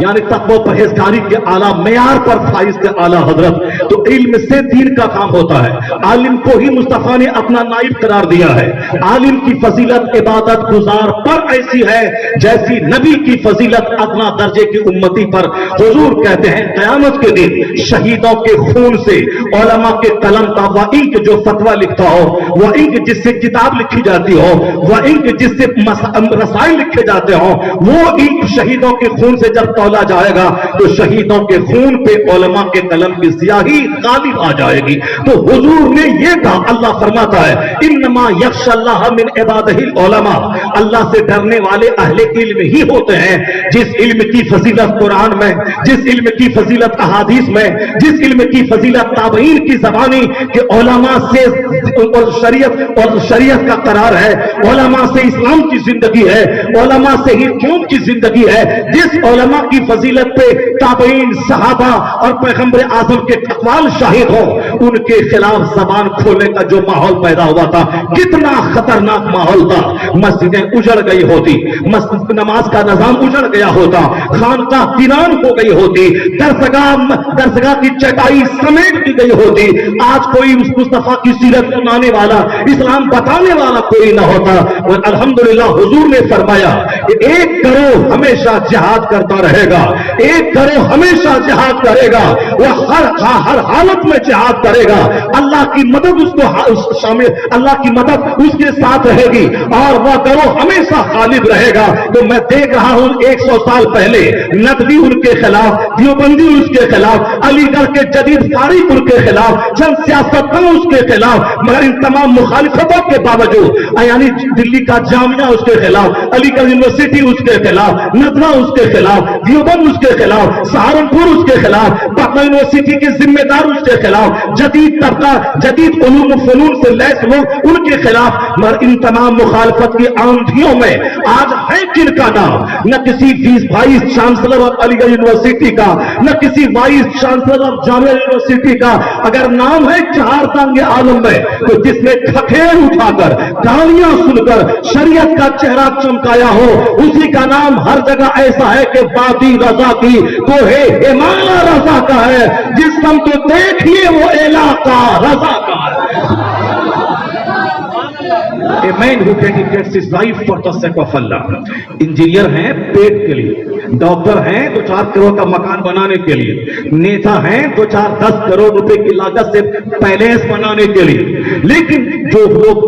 یعنی تقوی و پرہیزگاری کے اعلیٰ معیار پر فائز تھے اعلیٰ حضرت. تو علم سے دین کا کام ہوتا ہے. عالم کو ہی مصطفیٰ نے اپنا نائب قرار دیا ہے. عالم کی فضیلت عبادت گزار پر ایسی ہے جیسی نبی کی فضیلت ادنا درجے کی امتی پر. حضور کہتے ہیں قیامت کے دن شہیدوں کے خون سے علماء کے قلم کا وہ انک جو فتویٰ لکھتا ہو، وہ انک جس سے کتاب لکھی جاتی ہو، وہ انک جس سے رسائل لکھے جاتے ہوں، وہ انک شہیدوں کے خون سے جب تولا جائے گا تو شہیدوں کے خون پہ علماء کے قلم کی سیاہی غالب آ جائے گی. تو حضور نے یہ کہا، اللہ فرماتا ہے انما یخشى اللہ من عبادہ العلماء، اللہ سے ڈرنے والے اہل علم ہی ہوتے ہیں. جس علم کی فضیلت قرآن میں، جس علم کی فضیلت احادیث میں، جس علم کی فضیلت تابعین کی زبانی کہ علماء سے اور شریعت کا قرار ہے، علماء سے اسلام کی زندگی ہے، علماء سے ہی قوم کی زندگی ہے. جس علماء کی فضیلت پہ تابعین، صحابہ اور پیغمبر اعظم کے اقوال شاہد ہوں، ان کے خلاف زبان کھولنے کا جو ماحول پیدا ہوا تھا کتنا خطرناک ماحول تھا. مسجدیں اجڑ گئی ہوتی، نماز کا نظام اجڑ گیا ہوتا، خانقاہ ویران ہو گئی ہوتی، درسگاہ کی چٹائی سمیٹ دی گئی ہوتی. آج کوئی اس مصطفیٰ کی سیرت سنانے والا، اسلام بتانے والا کوئی نہ ہوتا. اور الحمدللہ حضور نے فرمایا کہ ایک گروہ ہمیشہ جہاد کرتا رہے گا، ایک گروہ ہمیشہ جہاد کرے گا، وہ ہر حالت میں جہاد کرے گا. اللہ کی مدد اس کو شامل، اللہ کی مدد اس کے ساتھ رہے گی اور وہ گروہ ہمیشہ غالب رہے گا. تو میں دیکھ رہا ہوں 100 سال پہلے ندوی ان کے خلاف، دیوبندی اس کے خلاف، علی گڑھ کے جدید فارغ ان کے خلاف، چند سیاستدان اس کے خلاف، مگر ان تمام مخالفتوں کے باوجود یعنی دلی کا جامعہ اس کے خلاف، علی گڑھ یونیورسٹی اس کے خلاف، ندوہ اس کے خلاف، دیوبند اس کے خلاف، سہارنپور اس کے خلاف، پٹنہ یونیورسٹی کے ذمہ دار اس کے خلاف، جدید طبقہ، جدید علوم و فنون سے لیس لوگ ان کے خلاف. مگر ان تمام مخالفت کی آندھیوں میں آج ہے کن کا نام؟ نہ کسی وائس چانسلر آف علی گڑھ یونیورسٹی کا، نہ کسی vice chancellor of Jamia university کا. اگر نام ہے چہار تنگ عالم میں، تو جس نے کھکھیر اٹھا کر گالیاں سن کر شریعت کا چہرہ چمکایا ہو، اسی کا نام ہر جگہ ایسا ہے کہ وادی رضا کی کوہ ہمالیہ رضا کا ہے. جس سم تو دیکھیے وہ علاقہ رضا کا ہے. A man who dedicates his life for the sake of Allah. Engineer ہیں پیٹ کے لیے، ڈاکٹر ہیں 2-4 کروڑ کا مکان بنانے کے لیے، نیتا ہیں 2-4-10 کروڑ روپے کی لاگت سے پیلیس بنانے کے لیے. لیکن جو لوگ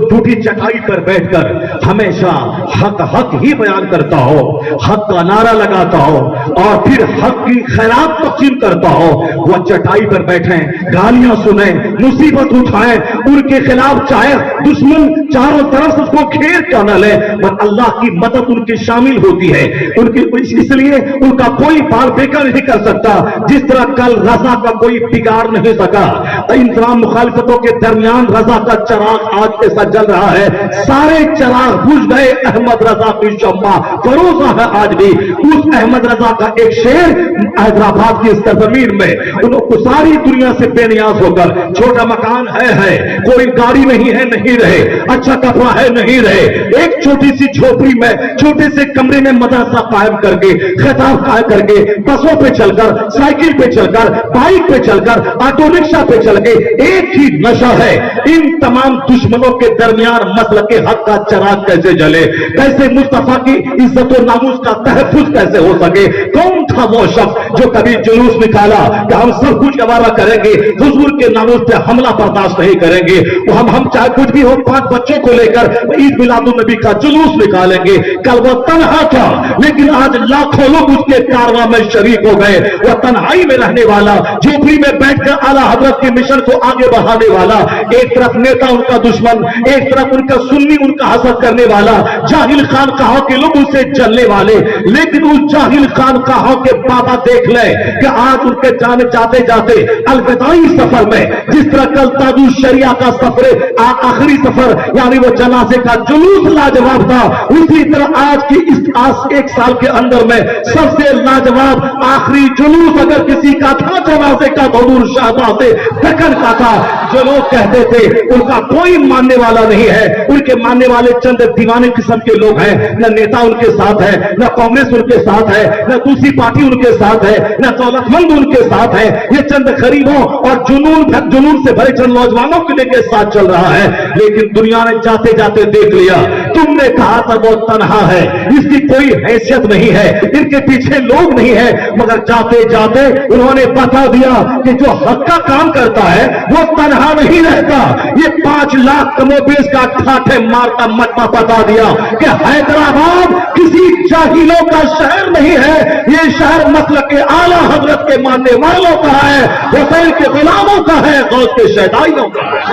جھوٹی چٹائی پر بیٹھ کر ہمیشہ حق ہی بیان کرتا ہو، حق کا نعرہ لگاتا ہو اور پھر حق کی خیرات تقسیم کرتا ہو، وہ چٹائی پر بیٹھیں، گالیاں سنیں، مصیبت اٹھائیں، ان کے خلاف چاہے دشمن چاروں طرف اس کو گھیر کر نہ لے، پر اللہ کی مدد ان کی شامل ہوتی ہے. ان کی اس لیے ان کا کوئی بال بیکار نہیں کر سکتا، جس طرح کل رضا کا کوئی بگاڑ نہیں سکا. ان تمام مخالفتوں کے درمیان رضا کا چراغ آج ایسا جل رہا ہے، سارے چراغ بجھ گئے، احمد رضا کی شمع فروزہ ہے آج بھی. اس احمد رضا کا ایک شعر حیدرآباد کی سرزمین میں انہوں کو ساری دنیا سے بے نیاز ہو کر، چھوٹا مکان ہے، کوئی گاڑی نہیں ہے، نہیں رہے، اچھا کپڑا ہے، نہیں رہے، ایک چھوٹی سی جھوپڑی میں، چھوٹے سے کمرے میں مدرسہ قائم کر کے، خطاب قائم کر کے، بسوں پہ چل کر، سائیکل پہ چل کر، بائک پہ چل کر، آٹو رکشہ پہ چل کے، ایک ہی نشہ ہے. ان تمام دشمنوں کے درمیان مسلک حق کا چراغ کیسے جلے؟ کیسے مصطفیٰ کی عزت و ناموس کا تحفظ کیسے ہو سکے؟ کون تھا وہ شخص جو کبھی جلوس نکالا کہ ہم سب کچھ گوارا کریں گے، حضور کے ناموس پہ حملہ برداشت نہیں کریں گے، وہ ہم چاہے کچھ بھی ہو 5 بچوں کو لے کر عید میلاد النبی کا جلوس نکالیں گے. کل وہ تنہا تھا لیکن آج لاکھوں لوگ اس کے کارواں میں شریک ہو گئے. وہ تنہائی میں رہنے والا، جھوپڑی میں بیٹھ کر اعلیٰ حضرت کے مشن کو آگے بڑھانے والا، ایک طرف نیتا ان کا دشمن، ایک طرف ان کا سنی ان کا حسد کرنے والا، جاہل خانقاہوں کے لوگ ان سے جلنے والے. لیکن اس جاہل خانقاہوں کے بابا دیکھ لے کہ آج ان کے جانے جاتے جاتے الوداعی سفر میں جس طرح کل تاج الشریعہ کا سفر آخری سفر یعنی وہ جنازے کا جلوس لاجواب تھا، اسی طرح آج کی اس ایک سال کے اندر میں سب سے لاجواب آخری جلوس اگر کسی کا تھا جنازے کا حضور شہباز دکن کا تھا۔ جو لوگ کہتے تھے ان کا کوئی ماننے والا نہیں ہے، ان کے ماننے والے چند دیوانے قسم کے لوگ ہیں، نہ نیتا ان کے ساتھ ہے، نہ کانگریس ان کے ساتھ ہے، نہ دوسری پارٹی ان کے ساتھ ہے، نہ دولت مند ان کے ساتھ ہے، یہ چند غریبوں اور جنون سے بھرے چند نوجوانوں کے ساتھ چل رہا ہے۔ لیکن دنیا نے جاتے جاتے دیکھ لیا، تم نے کہا تھا وہ تنہا ہے، اس کی کوئی حیثیت نہیں ہے، ان کے پیچھے لوگ نہیں ہے، مگر جاتے جاتے انہوں نے بتا دیا کہ جو حق کا کام کرتا ہے وہ تنہا نہیں رہتا۔ یہ 5 لاکھ کم و بیش کا ٹھاٹھے مارتا مجمع بتا دیا کہ حیدرآباد کسی جاہلوں کا شہر نہیں ہے، یہ شہر مسلک کے اعلیٰ حضرت کے ماننے والوں کا ہے، حسین کے غلاموں کا ہے، غوث کے شہدائیوں کا ہے۔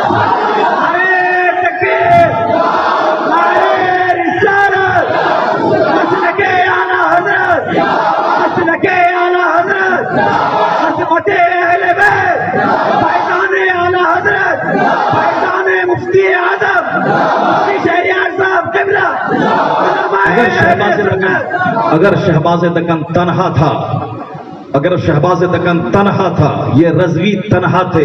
اگر شہباز دکن تنہا تھا، اگر شہباز دکن تنہا تھا، یہ رضوی تنہا تھے،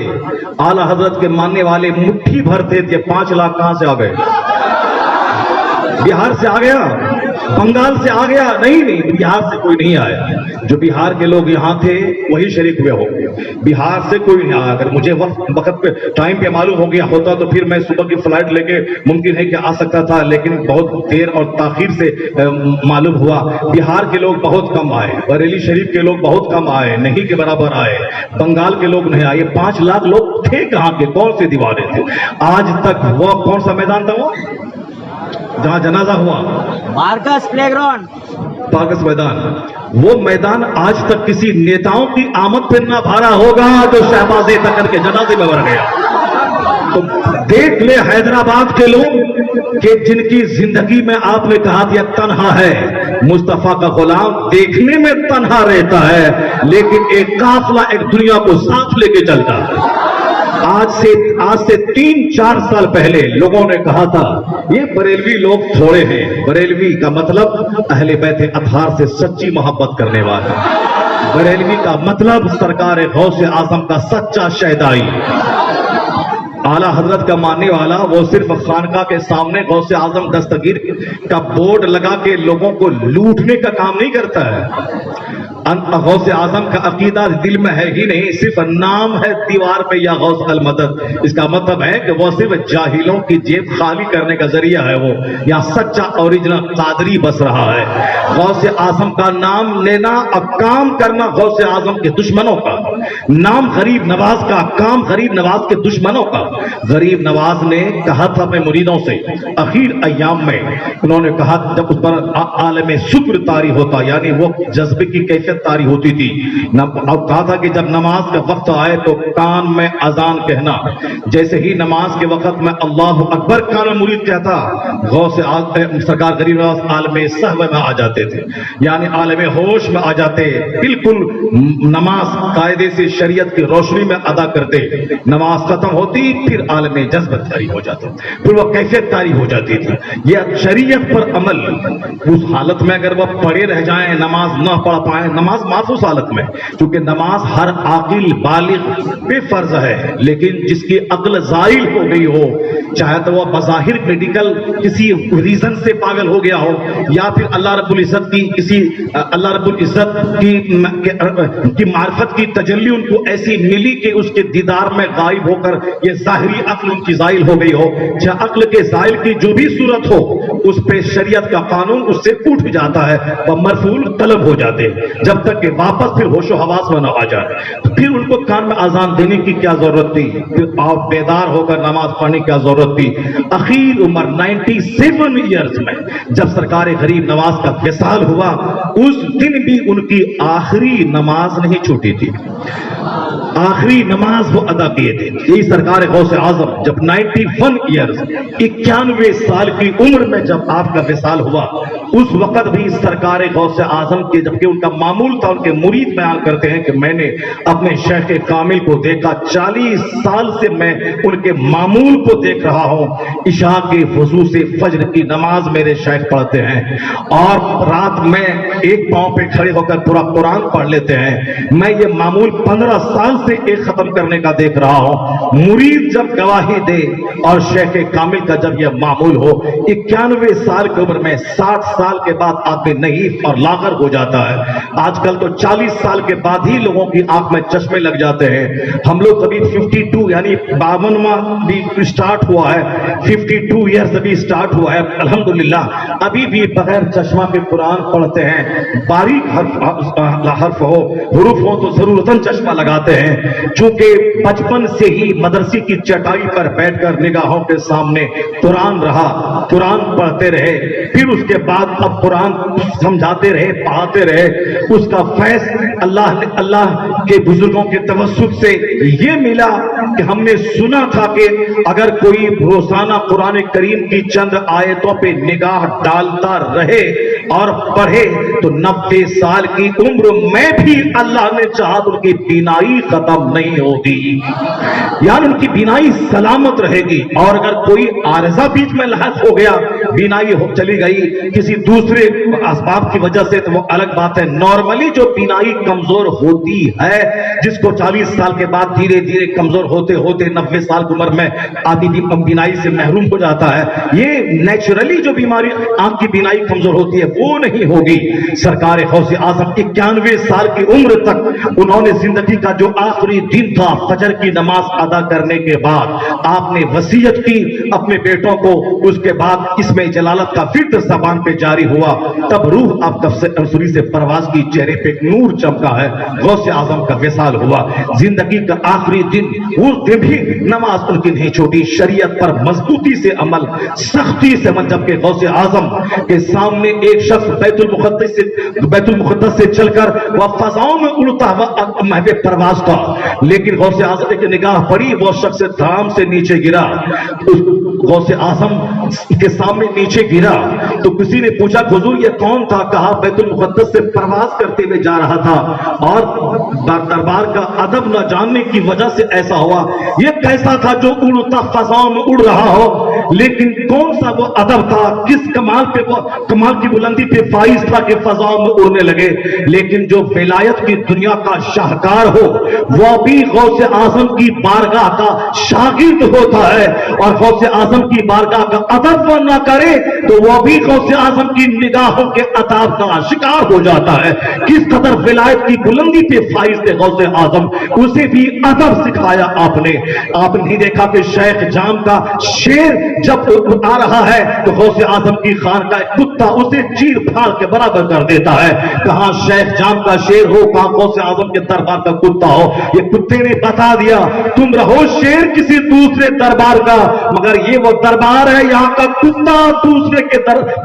اعلیٰ حضرت کے ماننے والے مٹھی بھر تھے، یہ 5 لاکھ کہاں سے آ گئے؟ بہار سے آ گیا؟ بنگال سے آ گیا؟ نہیں، بہار سے کوئی نہیں آیا۔ جو بہار کے لوگ یہاں تھے وہی شریک ہوئے ہو، بہار سے کوئی نہیں آیا۔ اگر مجھے وقت پہ ٹائم پہ معلوم ہو گیا ہوتا تو پھر میں صبح کی فلائٹ لے کے ممکن ہے کہ آ سکتا تھا، لیکن بہت دیر اور تاخیر سے معلوم ہوا۔ بہار کے لوگ بہت کم آئے، بریلی شریف کے لوگ بہت کم آئے، نہیں کے برابر آئے، بنگال کے لوگ نہیں آئے۔ 5 لاکھ لوگ تھے کہاں کے؟ کون سے دیوانے تھے؟ آج تک وہ کون سا میدان تھا وہ جہاں جنازہ ہوا؟ مارکس پلے گراؤنڈ، پارکس میدان۔ وہ میدان آج تک کسی نیتاؤں کی آمد پہ نہ بھرا ہوگا جو شہباز دکن کے جنازے میں بھر گیا۔ تو دیکھ لے حیدرآباد کے لوگ کہ جن کی زندگی میں آپ نے کہا دیا تنہا ہے، مصطفیٰ کا غلام دیکھنے میں تنہا رہتا ہے لیکن ایک قافلہ ایک دنیا کو ساتھ لے کے چلتا ہے۔ آج سے 3-4 سال پہلے لوگوں نے کہا تھا یہ بریلوی لوگ تھوڑے ہیں، بریلوی کا مطلب اہل بیت اطہار سے سچی محبت کرنے والے، بریلوی کا مطلب سرکار غوث اعظم کا سچا شہدائی، اعلیٰ حضرت کا ماننے والا۔ وہ صرف خانقاہ کے سامنے غوث اعظم دستگیر کا بورڈ لگا کے لوگوں کو لوٹنے کا کام نہیں کرتا ہے۔ غوث اعظم کا عقیدہ دل میں ہے ہی نہیں، صرف نام ہے دیوار پہ یا غوث المدد۔ اس کا مطلب ہے کہ وہ صرف جاہلوں کی جیب خالی کرنے کا ذریعہ ہے، وہ یا سچا اوریجنل قادری بس رہا ہے۔ غوث اعظم کا نام لینا اور کام کرنا غوث اعظم کے دشمنوں کا، نام غریب نواز کا، کام غریب نواز کے دشمنوں کا۔ غریب نواز نے کہا تھا اپنے مریدوں سے اخیر ایام میں، انہوں نے کہا جب اس پر عالم شکر طاری ہوتا، یعنی وہ جذبے کی کیفیت طاری ہوتی تھی، اب کہا تھا کہ جب نماز کا وقت آئے تو کان میں اذان کہنا، جیسے ہی نماز کے وقت میں اللہ اکبر کان مرید کہتا، غوث سرکار غریب نواز عالم سہو میں آ جاتے تھے، یعنی عالم ہوش میں آ جاتے، بالکل نماز قاعدے سے شریعت کی روشنی میں ادا کرتے، نماز ختم ہوتی پھر عالم جذبت طاری ہو جاتا، پھر وہ کیفیت طاری ہو جاتی تھی۔ یہ شریعت پر عمل اس حالت میں اگر وہ پڑے رہ جائیں، نماز نہ پڑھ پائیں، نماز محفوظ حالت میں، کیونکہ نماز ہر عاقل بالغ پہ فرض ہے، لیکن جس کی عقل زائل ہو گئی ہو، چاہے تو وہ بظاہر میڈیکل کسی ریزن سے پاگل ہو گیا ہو، یا پھر اللہ رب العزت کی کسی اللہ رب العزت کی معرفت کی تجلی ان کو ایسی ملی کہ اس کے دیدار میں غائب ہو کر یہ ظاہری عقل ان کی زائل ہو گئی ہو، چاہے عقل کے زائل کی جو بھی صورت ہو، اس پہ شریعت کا قانون اس سے اٹھ جاتا ہے، وہ مرفوع طلب ہو جاتے ہیں، جب تک کہ واپس پھر ہوش و حواس میں نہ آ جائے۔ پھر ان کو کان میں اذان دینے کی کیا ضرورت تھی، پھر آپ بیدار ہو کر نماز پڑھنے کی کیا ضرورت تھی۔ اخیر عمر 97 ایئرز میں جب سرکار غریب نواز کا وصال ہوا، اس دن بھی ان کی آخری نماز نہیں چھوٹی تھی۔ آخری نماز وہ ادا کیے تھے. یہی سرکار غوث اعظم جب 91 ایئرز 91 سال کی عمر میں جب آپ کا وصال ہوا، اس وقت بھی سرکار غوث اعظم کے جبکہ ان کا معمول تھا، ان کے مرید بیان کرتے ہیں کہ میں نے اپنے شیخ کامل کو دیکھا، 40 سال سے میں ان کے معمول کو دیکھ رہا ہوں. عشاء کے وضو سے فجر کی نماز میرے شیخ پڑھتے ہیں اور رات میں ایک پاؤں پہ کھڑے ہو کر پورا قرآن پڑھ لیتے ہیں. میں یہ معمول 15 سال سے ایک ختم کرنے کا دیکھ رہا ہوں. مرید جب گواہی دے اور شیخ کامل کا جب یہ معمول ہو، 91 سال کی عمر میں 60 سال کے بعد آدمی نحیف اور لاغر ہو جاتا ہے. آج کل تو 40 سال کے بعد ہی لوگوں کی آنکھ میں چشمے لگ جاتے ہیں. ہم لوگ ابھی 52 یعنی 52واں بھی اسٹارٹ ہوا ہے، 52 ایئرز ابھی اسٹارٹ ہوا ہے. الحمدللہ ابھی بھی بغیر چشمہ کے قرآن پڑھتے ہیں. باریک حرف ہو، حروف ہو تو ضرورتاً چشمہ لگاتے ہیں. چونکہ بچپن سے ہی مدرسے کی چٹائی پر بیٹھ کر نگاہوں کے سامنے قرآن رہا، قرآن پڑھتے رہے، پھر اس کے بعد اب قرآن سمجھاتے رہے، پڑھاتے رہے. اس کا فیض اللہ کے بزرگوں کے توسط سے یہ ملا کہ ہم نے سنا تھا کہ اگر کوئی روزانہ قرآن کریم کی چند آیتوں پہ نگاہ ڈالتا رہے اور پڑھے تو 90 سال کی عمر میں بھی اللہ نے چاہا ان کی بینائی ختم نہیں ہوگی، یعنی ان کی بینائی سلامت رہے گی. اور اگر کوئی عارضہ بیچ میں لاحق ہو گیا، بینائی چلی گئی کسی دوسرے اسباب کی وجہ سے تو وہ الگ بات ہے. نارملی جو بینائی کمزور ہوتی ہے، جس کو 40 سال کے بعد دھیرے دھیرے کمزور ہوتے ہوتے 90 سال کی عمر میں آدمی بینائی سے محروم ہو جاتا ہے. یہ نیچرلی جو بیماری آنکھ کی بینائی کمزور ہوتی ہے وہ نہیں ہوگی. سرکار غوث اعظم 91 سال کی عمر تک انہوں نے زندگی کا جو آخری دن تھا، فجر کی نماز ادا کرنے کے بعد آپ نے وصیت کی اپنے بیٹوں کو. اس کے بعد اس میں جلالت کا ورد زبان پہ جاری ہوا، تب روح آپ رسولی سے پرواز کی، چہرے پہ نور چمکا ہے. غوث اعظم کا وصال ہوا، زندگی کا آخری دن، اس دن بھی نماز ان کی نہیں چھوٹی. شریعت پر مضبوطی سے عمل، سختی سے عمل. جبکہ غوث اعظم کے سامنے ایک شخص بیت المقدس سے چل کر وہ فضاؤں میں اڑتا ہوا محو پرواز تھا، لیکن غوث اعظم کی نگاہ پڑی، وہ شخص دھام سے نیچے گرا. غوث اعظم کے سامنے نیچے گرا تو کسی نے پوچھا حضور یہ کون تھا؟ کہا بیت المقدس سے پرواز کرتے ہوئے جا رہا تھا اور دربار کا ادب نہ جاننے کی وجہ سے ایسا ہوا. یہ کیسا تھا جو اڑتا فضاؤں میں اڑ رہا ہو، لیکن کون سا وہ ادب تھا، کس کمال پہ وہ کمال کی بلندی پہ فائز تھا کہ فضاؤں میں اڑنے لگے. لیکن جو ولایت کی دنیا کا شاہکار ہو وہ بھی غوث اعظم کی بارگاہ کا شاگرد ہوتا ہے، اور غوث اعظم کی بارگاہ کا ادب نہ کرے تو وہ بھی غوث اعظم کی نگاہوں کے عذاب کا شکار ہو جاتا ہے. کس قدر ولایت کی بلندی پہ فائز تھے غوث اعظم، اسے بھی ادب سکھایا آپ نے. آپ نے دیکھا کہ شیخ جام کا شیر جب آ رہا ہے تو غوث اعظم کی خان کا ایک کتا اسے چیر پھاڑ کے برابر کر دیتا ہے. کہاں شیخ جام کا شیر ہو، کہاں غوث اعظم کے دربار کا کتا ہو. یہ کتے نے بتا دیا تم رہو شیر کسی دوسرے دربار کا، مگر یہ وہ دربار ہے یہاں کا کتا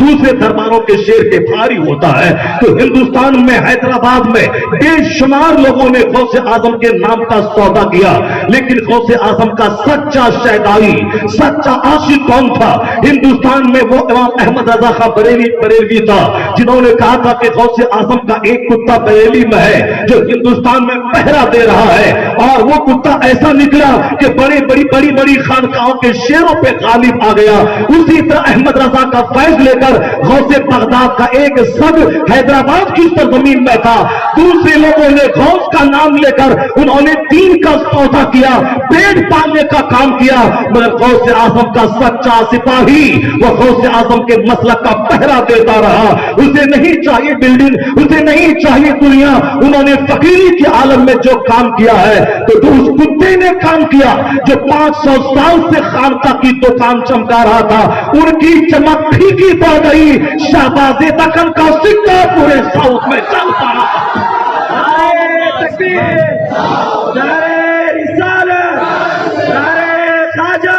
دوسرے درباروں کے شیر کے بھاری ہوتا ہے. تو ہندوستان میں حیدرآباد میں بے شمار لوگوں نے غوث اعظم کے نام کا سودا کیا، لیکن غوث اعظم کا سچا شیدائی، سچا عاشق کون تھا؟ ہندوستان میں وہ امام احمد رضا خان بریلوی تھا جنہوں نے کہا تھا کہ غوث اعظم کا ایک کتا بریلی میں ہے جو ہندوستان میں پہرا دے رہا ہے، اور وہ کتا ایسا نکلا کہ بڑی خانقاہوں کے شیروں پہ غالب آ گیا. اسی طرح احمد رضا کا فیض لے کر غوث بغداد کا ایک سگ حیدرآباد کی سرزمین میں تھا. دوسرے لوگوں نے غوث کا نام لے کر انہوں نے دین کا سودا کیا، پیٹ پالنے کا کام کیا، مگر غوث اعظم کا سچا سپاہی وہ غوث اعظم کے مسلک کا پہرا دیتا رہا. اسے نہیں چاہیے بلڈنگ، اسے نہیں چاہیے دنیا. انہوں نے فقیری کے عالم میں جو کام کیا ہے تو اس کتے نے کام کیا جو 500 سال سے خانقاہ کی دکان چمکا رہا تھا. ان کی چمک پھیکی پڑ گئی. شہباز دکن کا سکہ پورے ساؤتھ میں چل پڑا. نعرے تکبیر، نعرے رسالت، نعرے خواجہ.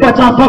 50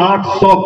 800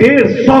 150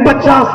50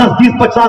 10-20-50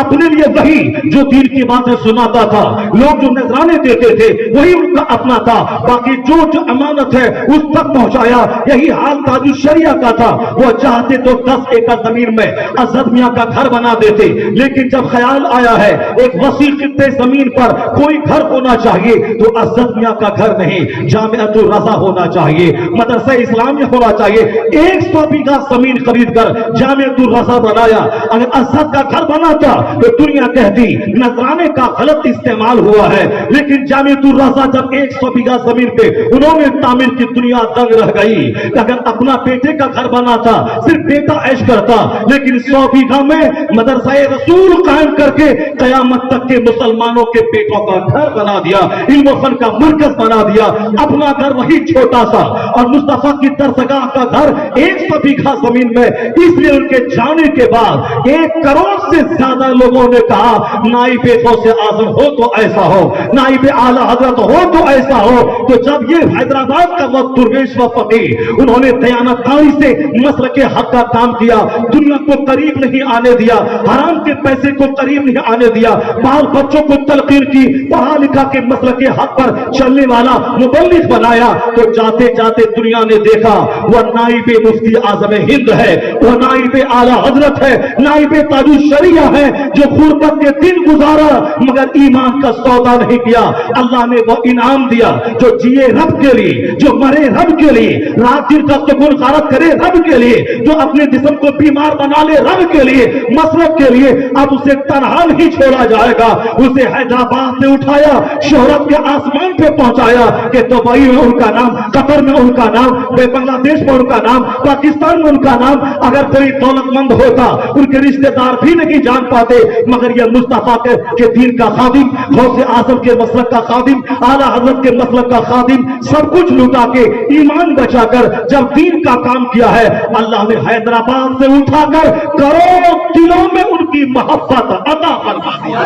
اپنے لیے وہی جو دین کی باتیں سناتا تھا, لوگ جو نذرانے دیتے تھے وہی ان کا اپنا تھا, باقی جو امانت ہے اس تک پہنچایا. یہی حال تاج الشریعہ کا تھا. وہ چاہتے تو 10 ایکڑ زمین میں اسد میاں کا گھر بنا دیتے, لیکن جب خیال آیا ہے ایک وسیع خطے زمین پر کوئی گھر ہونا چاہیے تو اسد میاں کا گھر نہیں, جامعۃ الرضا ہونا چاہیے, مدرسہ اسلامیہ ہونا چاہیے. 100 بیگھہ زمین خرید کر جامعۃ الرضا بنایا. اگر اسد کا گھر بناتا تو دنیا کہتی نذرانے کا غلط استعمال ہوا ہے, لیکن جامعۃ الرضا جب 100 بیگھہ زمین پہ انہوں نے تعمیر کی, دنیا دنگ رہ گئی. اگر اپنا بیٹے کا گھر بناتا صرف بیٹا عیش کرتا, لیکن 100 بیگھہ میں مدرسہ رسول قائم کر کے قیامت تک کے مسلمانوں کے بیٹوں کا گھر بنا دیا, علم و فن کا مرکز بنا دیا. اپنا گھر وہی چھوٹا سا, اور مصطفیٰ کی درسگاہ کا گھر 100 بیگھہ زمین میں. اس لیے ان کے جانے کے بعد 1 کروڑ سے زیادہ لوگوں نے کہا نائب غوث اعظم ہو تو ایسا ہو, نائب اعلیٰ حضرت ہو تو ایسا ہو. تو جب یہ حیدرآباد کا وقت درویش و فقیر انہوں نے دیانتداری سے مسلک حق کا کام کیا, دنیا کو قریب نہیں آنے دیا, حرام کے پیسے کو قریب نہیں آنے دیا, بال بچوں کو تلقین کی, پڑھا لکھا کے مسلک حق پر چلنے والا مبلغ بنایا. تو جاتے جاتے دنیا نے دیکھا وہ نائب مفتی اعظم ہند ہے, وہ نائب اعلیٰ حضرت ہے, نائب تاج الشریعہ ہے, جو غربت کے دن گزارا مگر ایمان کا سودا نہیں کیا. اللہ نے وہ انعام دیا جو جیے رب کے لیے, جو مرے رب کے لیے, رات دن کا سکون غارت کرے رب کے لیے, جو اپنے جسم کو بیمار بنا لے رب کے لیے, مسلک کے لیے. اب اسے تنہا نہیں چھوڑا جائے گا. اسے حیدرآباد سے اٹھایا, شہرت کے آسمان پہ پہنچایا کہ دبئی میں ان کا نام, قطر میں ان کا نام, بنگلہ دیش میں ان کا نام, پاکستان میں ان کا نام. اگر کوئی دولت مند ہوتا ان کے رشتہ دار بھی نہیں جان پاتے, مگر یہ مصطفیٰ کے دین کا خادم, غوث اعظم کے مسلک کا خادم, اعلیٰ حضرت کے مسلک کا خادم, سب کچھ لٹا کے ایمان بچا کر جب دین کا کام کیا ہے, اللہ نے حیدرآباد سے اٹھا کر کروڑوں دلوں میں ان کی محبت عطا فرما دیا.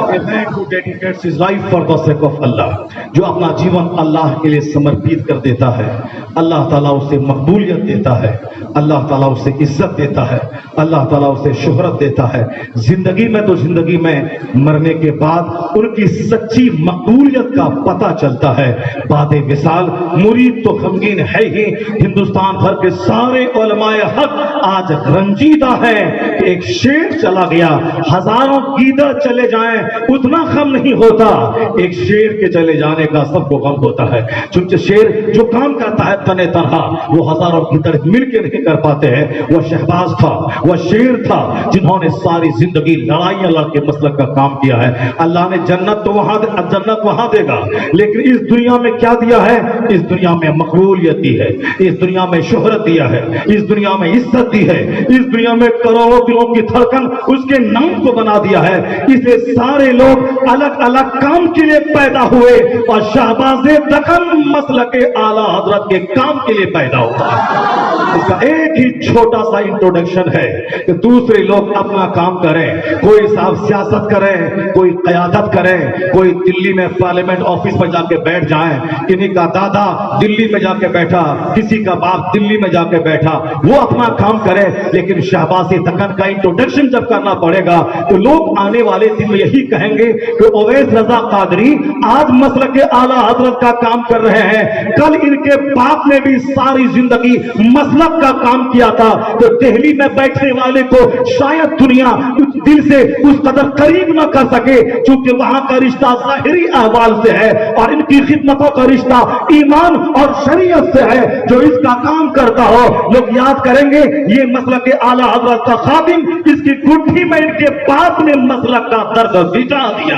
A man who dedicates his life for the sake of Allah, جو اپنا جیون اللہ کے لیے سمرپیت کر دیتا ہے, اللہ تعالیٰ اسے مقبولیت دیتا ہے, اللہ تعالیٰ اسے عزت دیتا ہے, اللہ تعالیٰ اسے شہرت دیتا ہے. زندگی میں تو زندگی میں, مرنے کے بعد ان کی سچی مقبولیت کا پتہ چلتا ہے. بعد وصال مرید تو غمگین ہے ہی, ہندوستان بھر کے سارے علماء حق آج رنجیدہ ہیں کہ ایک شیر چلا گیا, ہزاروں گیدڑ چلے جائیں اتنا غم نہیں ہوتا, ایک شیر کے چلے جانے کا سب کو غم ہوتا ہے. چونکہ شیر جو کام کرتا ہے تنے تنہا, وہ ہزاروں گیدڑ مل کے نہیں کر پاتے ہیں. وہ شہباز تھا, وہ شیر تھا, جنہوں نے ساری زندگی لڑائیاں لڑ کے مسلک کا کام کیا ہے. اللہ نے جنت تو وہاں دے گا, لیکن اس دنیا میں کیا دیا ہے؟ اس دنیا میں مقبولیت دی ہے, اس دنیا میں شہرت دیا ہے, اس دنیا میں عزت دی ہے, اس دنیا میں کروڑوں دلوں کی دھڑکن اس کے نام کو بنا دیا ہے. اسے سارے لوگ الگ الگ کام کے لیے پیدا ہوئے, اور شہباز دکن مسلک اعلیٰ حضرت کے کام کے لیے پیدا ہوا. اس کا ایک ہی چھوٹا سا انٹروڈکشن ہے کہ دوسرے لوگ اپنا کام کریں, کوئی صاحب سیاست کریں, کوئی قیادت کریں, کوئی دلی میں پارلیمنٹ آفس میں جا کے بیٹھ جائیں, کنہیں کا دادا دلی میں جا کے بیٹھا, کسی کا باپ دلی میں جا کے بیٹھا, وہ اپنا کام کرے. لیکن شہباز دکن کا انٹروڈکشن جب کرنا پڑے گا تو لوگ آنے والے دن میں یہی کہیں گے کہ اویس رضا قادری آج مسلک اعلیٰ حضرت کا کام کر رہے ہیں, کل ان کے باپ نے بھی ساری زندگی مسلک کا کام کیا تھا. تو دہلی میں بیٹھنے والے کو شاید دنیا دل سے اس قدر قریب نہ کر سکے, چونکہ وہاں کا رشتہ ظاہری احوال سے ہے, اور ان کی خدمتوں کا رشتہ ایمان اور شریعت سے ہے. جو اس کا کام کرتا ہو لوگ یاد کریں گے یہ مسلک اعلیٰ حضرت کا خادم, اس کی گٹھی میں ان کے باپ نے مسلک کا درد بٹا دیا.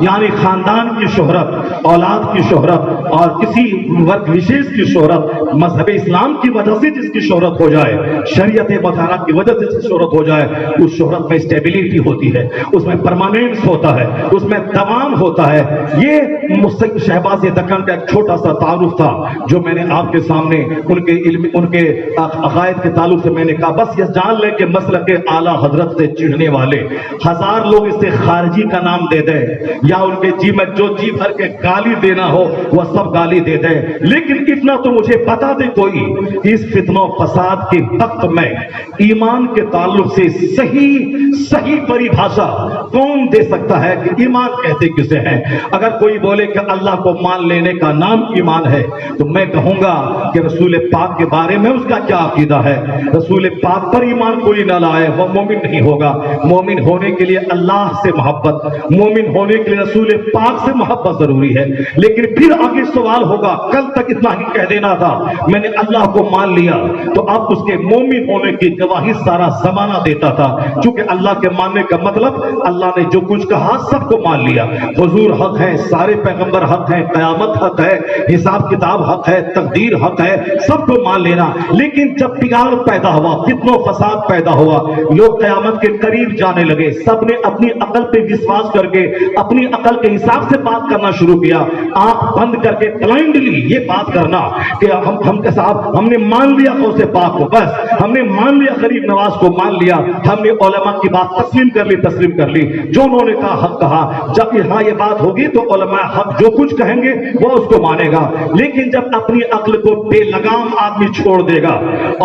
یعنی خاندان کی شہرت, اولاد کی شہرت, اور کسی ورگ وشیش کی شہرت, مذہب اسلام کی وجہ سے جس کی شہرت ہو جائے, شریعت وطارہ کی وجہ سے جس کی شہرت ہو جائے, اس شہرت میں اسٹیبلٹی ہوتی ہے, اس میں پرماننس ہوتا ہے, اس میں دوام ہوتا ہے. یہ شہباز دکن کا ایک چھوٹا سا تعارف تھا جو میں نے آپ کے سامنے ان کے علم, ان کے عقائد کے تعلق سے میں نے کہا. بس یہ جان لیں کہ مسلک اعلیٰ حضرت سے چڑھنے والے ہزار لوگ اس سے خارجی کا نام دے دے یا ان کے جی میں جو جی بھر کے گالی دینا ہو وہ سب گالی دے دے، لیکن اتنا تو مجھے بتا دے کوئی اس فتنہ و فساد کے وقت میں ایمان کے تعلق سے صحیح پریبھاشا کون دے سکتا ہے کہ ایمان کہتے کسے ہیں؟ اگر کوئی بولے کہ اللہ کو مان لینے کا نام ایمان ہے تو میں کہوں گا کہ رسول پاک کے بارے میں اس کا کیا عقیدہ ہے؟ رسول پاک پر ایمان کوئی نہ لائے وہ مومن نہیں ہوگا۔ مومن ہونے کے لیے اللہ سے محبت، مومن ہونے کے لیے رسول پاک سے محبت ضروری ہے۔ لیکن پھر آگے سوال ہوگا، کل تک اتنا ہی کہہ دینا تھا میں نے اللہ کو مان لیا، تو اب اس کے مومن ہونے کی گواہی سارا زمانہ دیتا تھا، چونکہ اللہ کے ماننے کا مطلب اللہ نے جو کچھ کہا سب کو مان لیا۔ حضور حق ہے، سارے پیغمبر حق ہیں، قیامت حق ہے، حساب کتاب حق ہے، تقدیر حق ہے، سب کو مان لینا۔ لیکن جب بگاڑ پیدا ہوا، فتنہ و فساد پیدا ہوا، لوگ قیامت کے قریب جانے لگے، سب نے اپنی عقل پہ وشواس کر کے اپنی عقل کے حساب سے بات کرنا شروع کیا، آنکھ بند کر کے بلائنڈلی یہ بات کرنا کہ ہم کے صاحب ہم نے مان لیا غوث پاک کو، بس ہم نے مان لیا غریب نواز کو، مان لیا ہم نے علماء کی بات تسلیم کر لی، جو انہوں نے کہا حق کہا۔ جب یہاں یہ بات ہوگی تو علماء حق جو کچھ کہیں گے وہ اس کو مانے گا، لیکن جب اپنی عقل کو بے لگام آدمی چھوڑ دے گا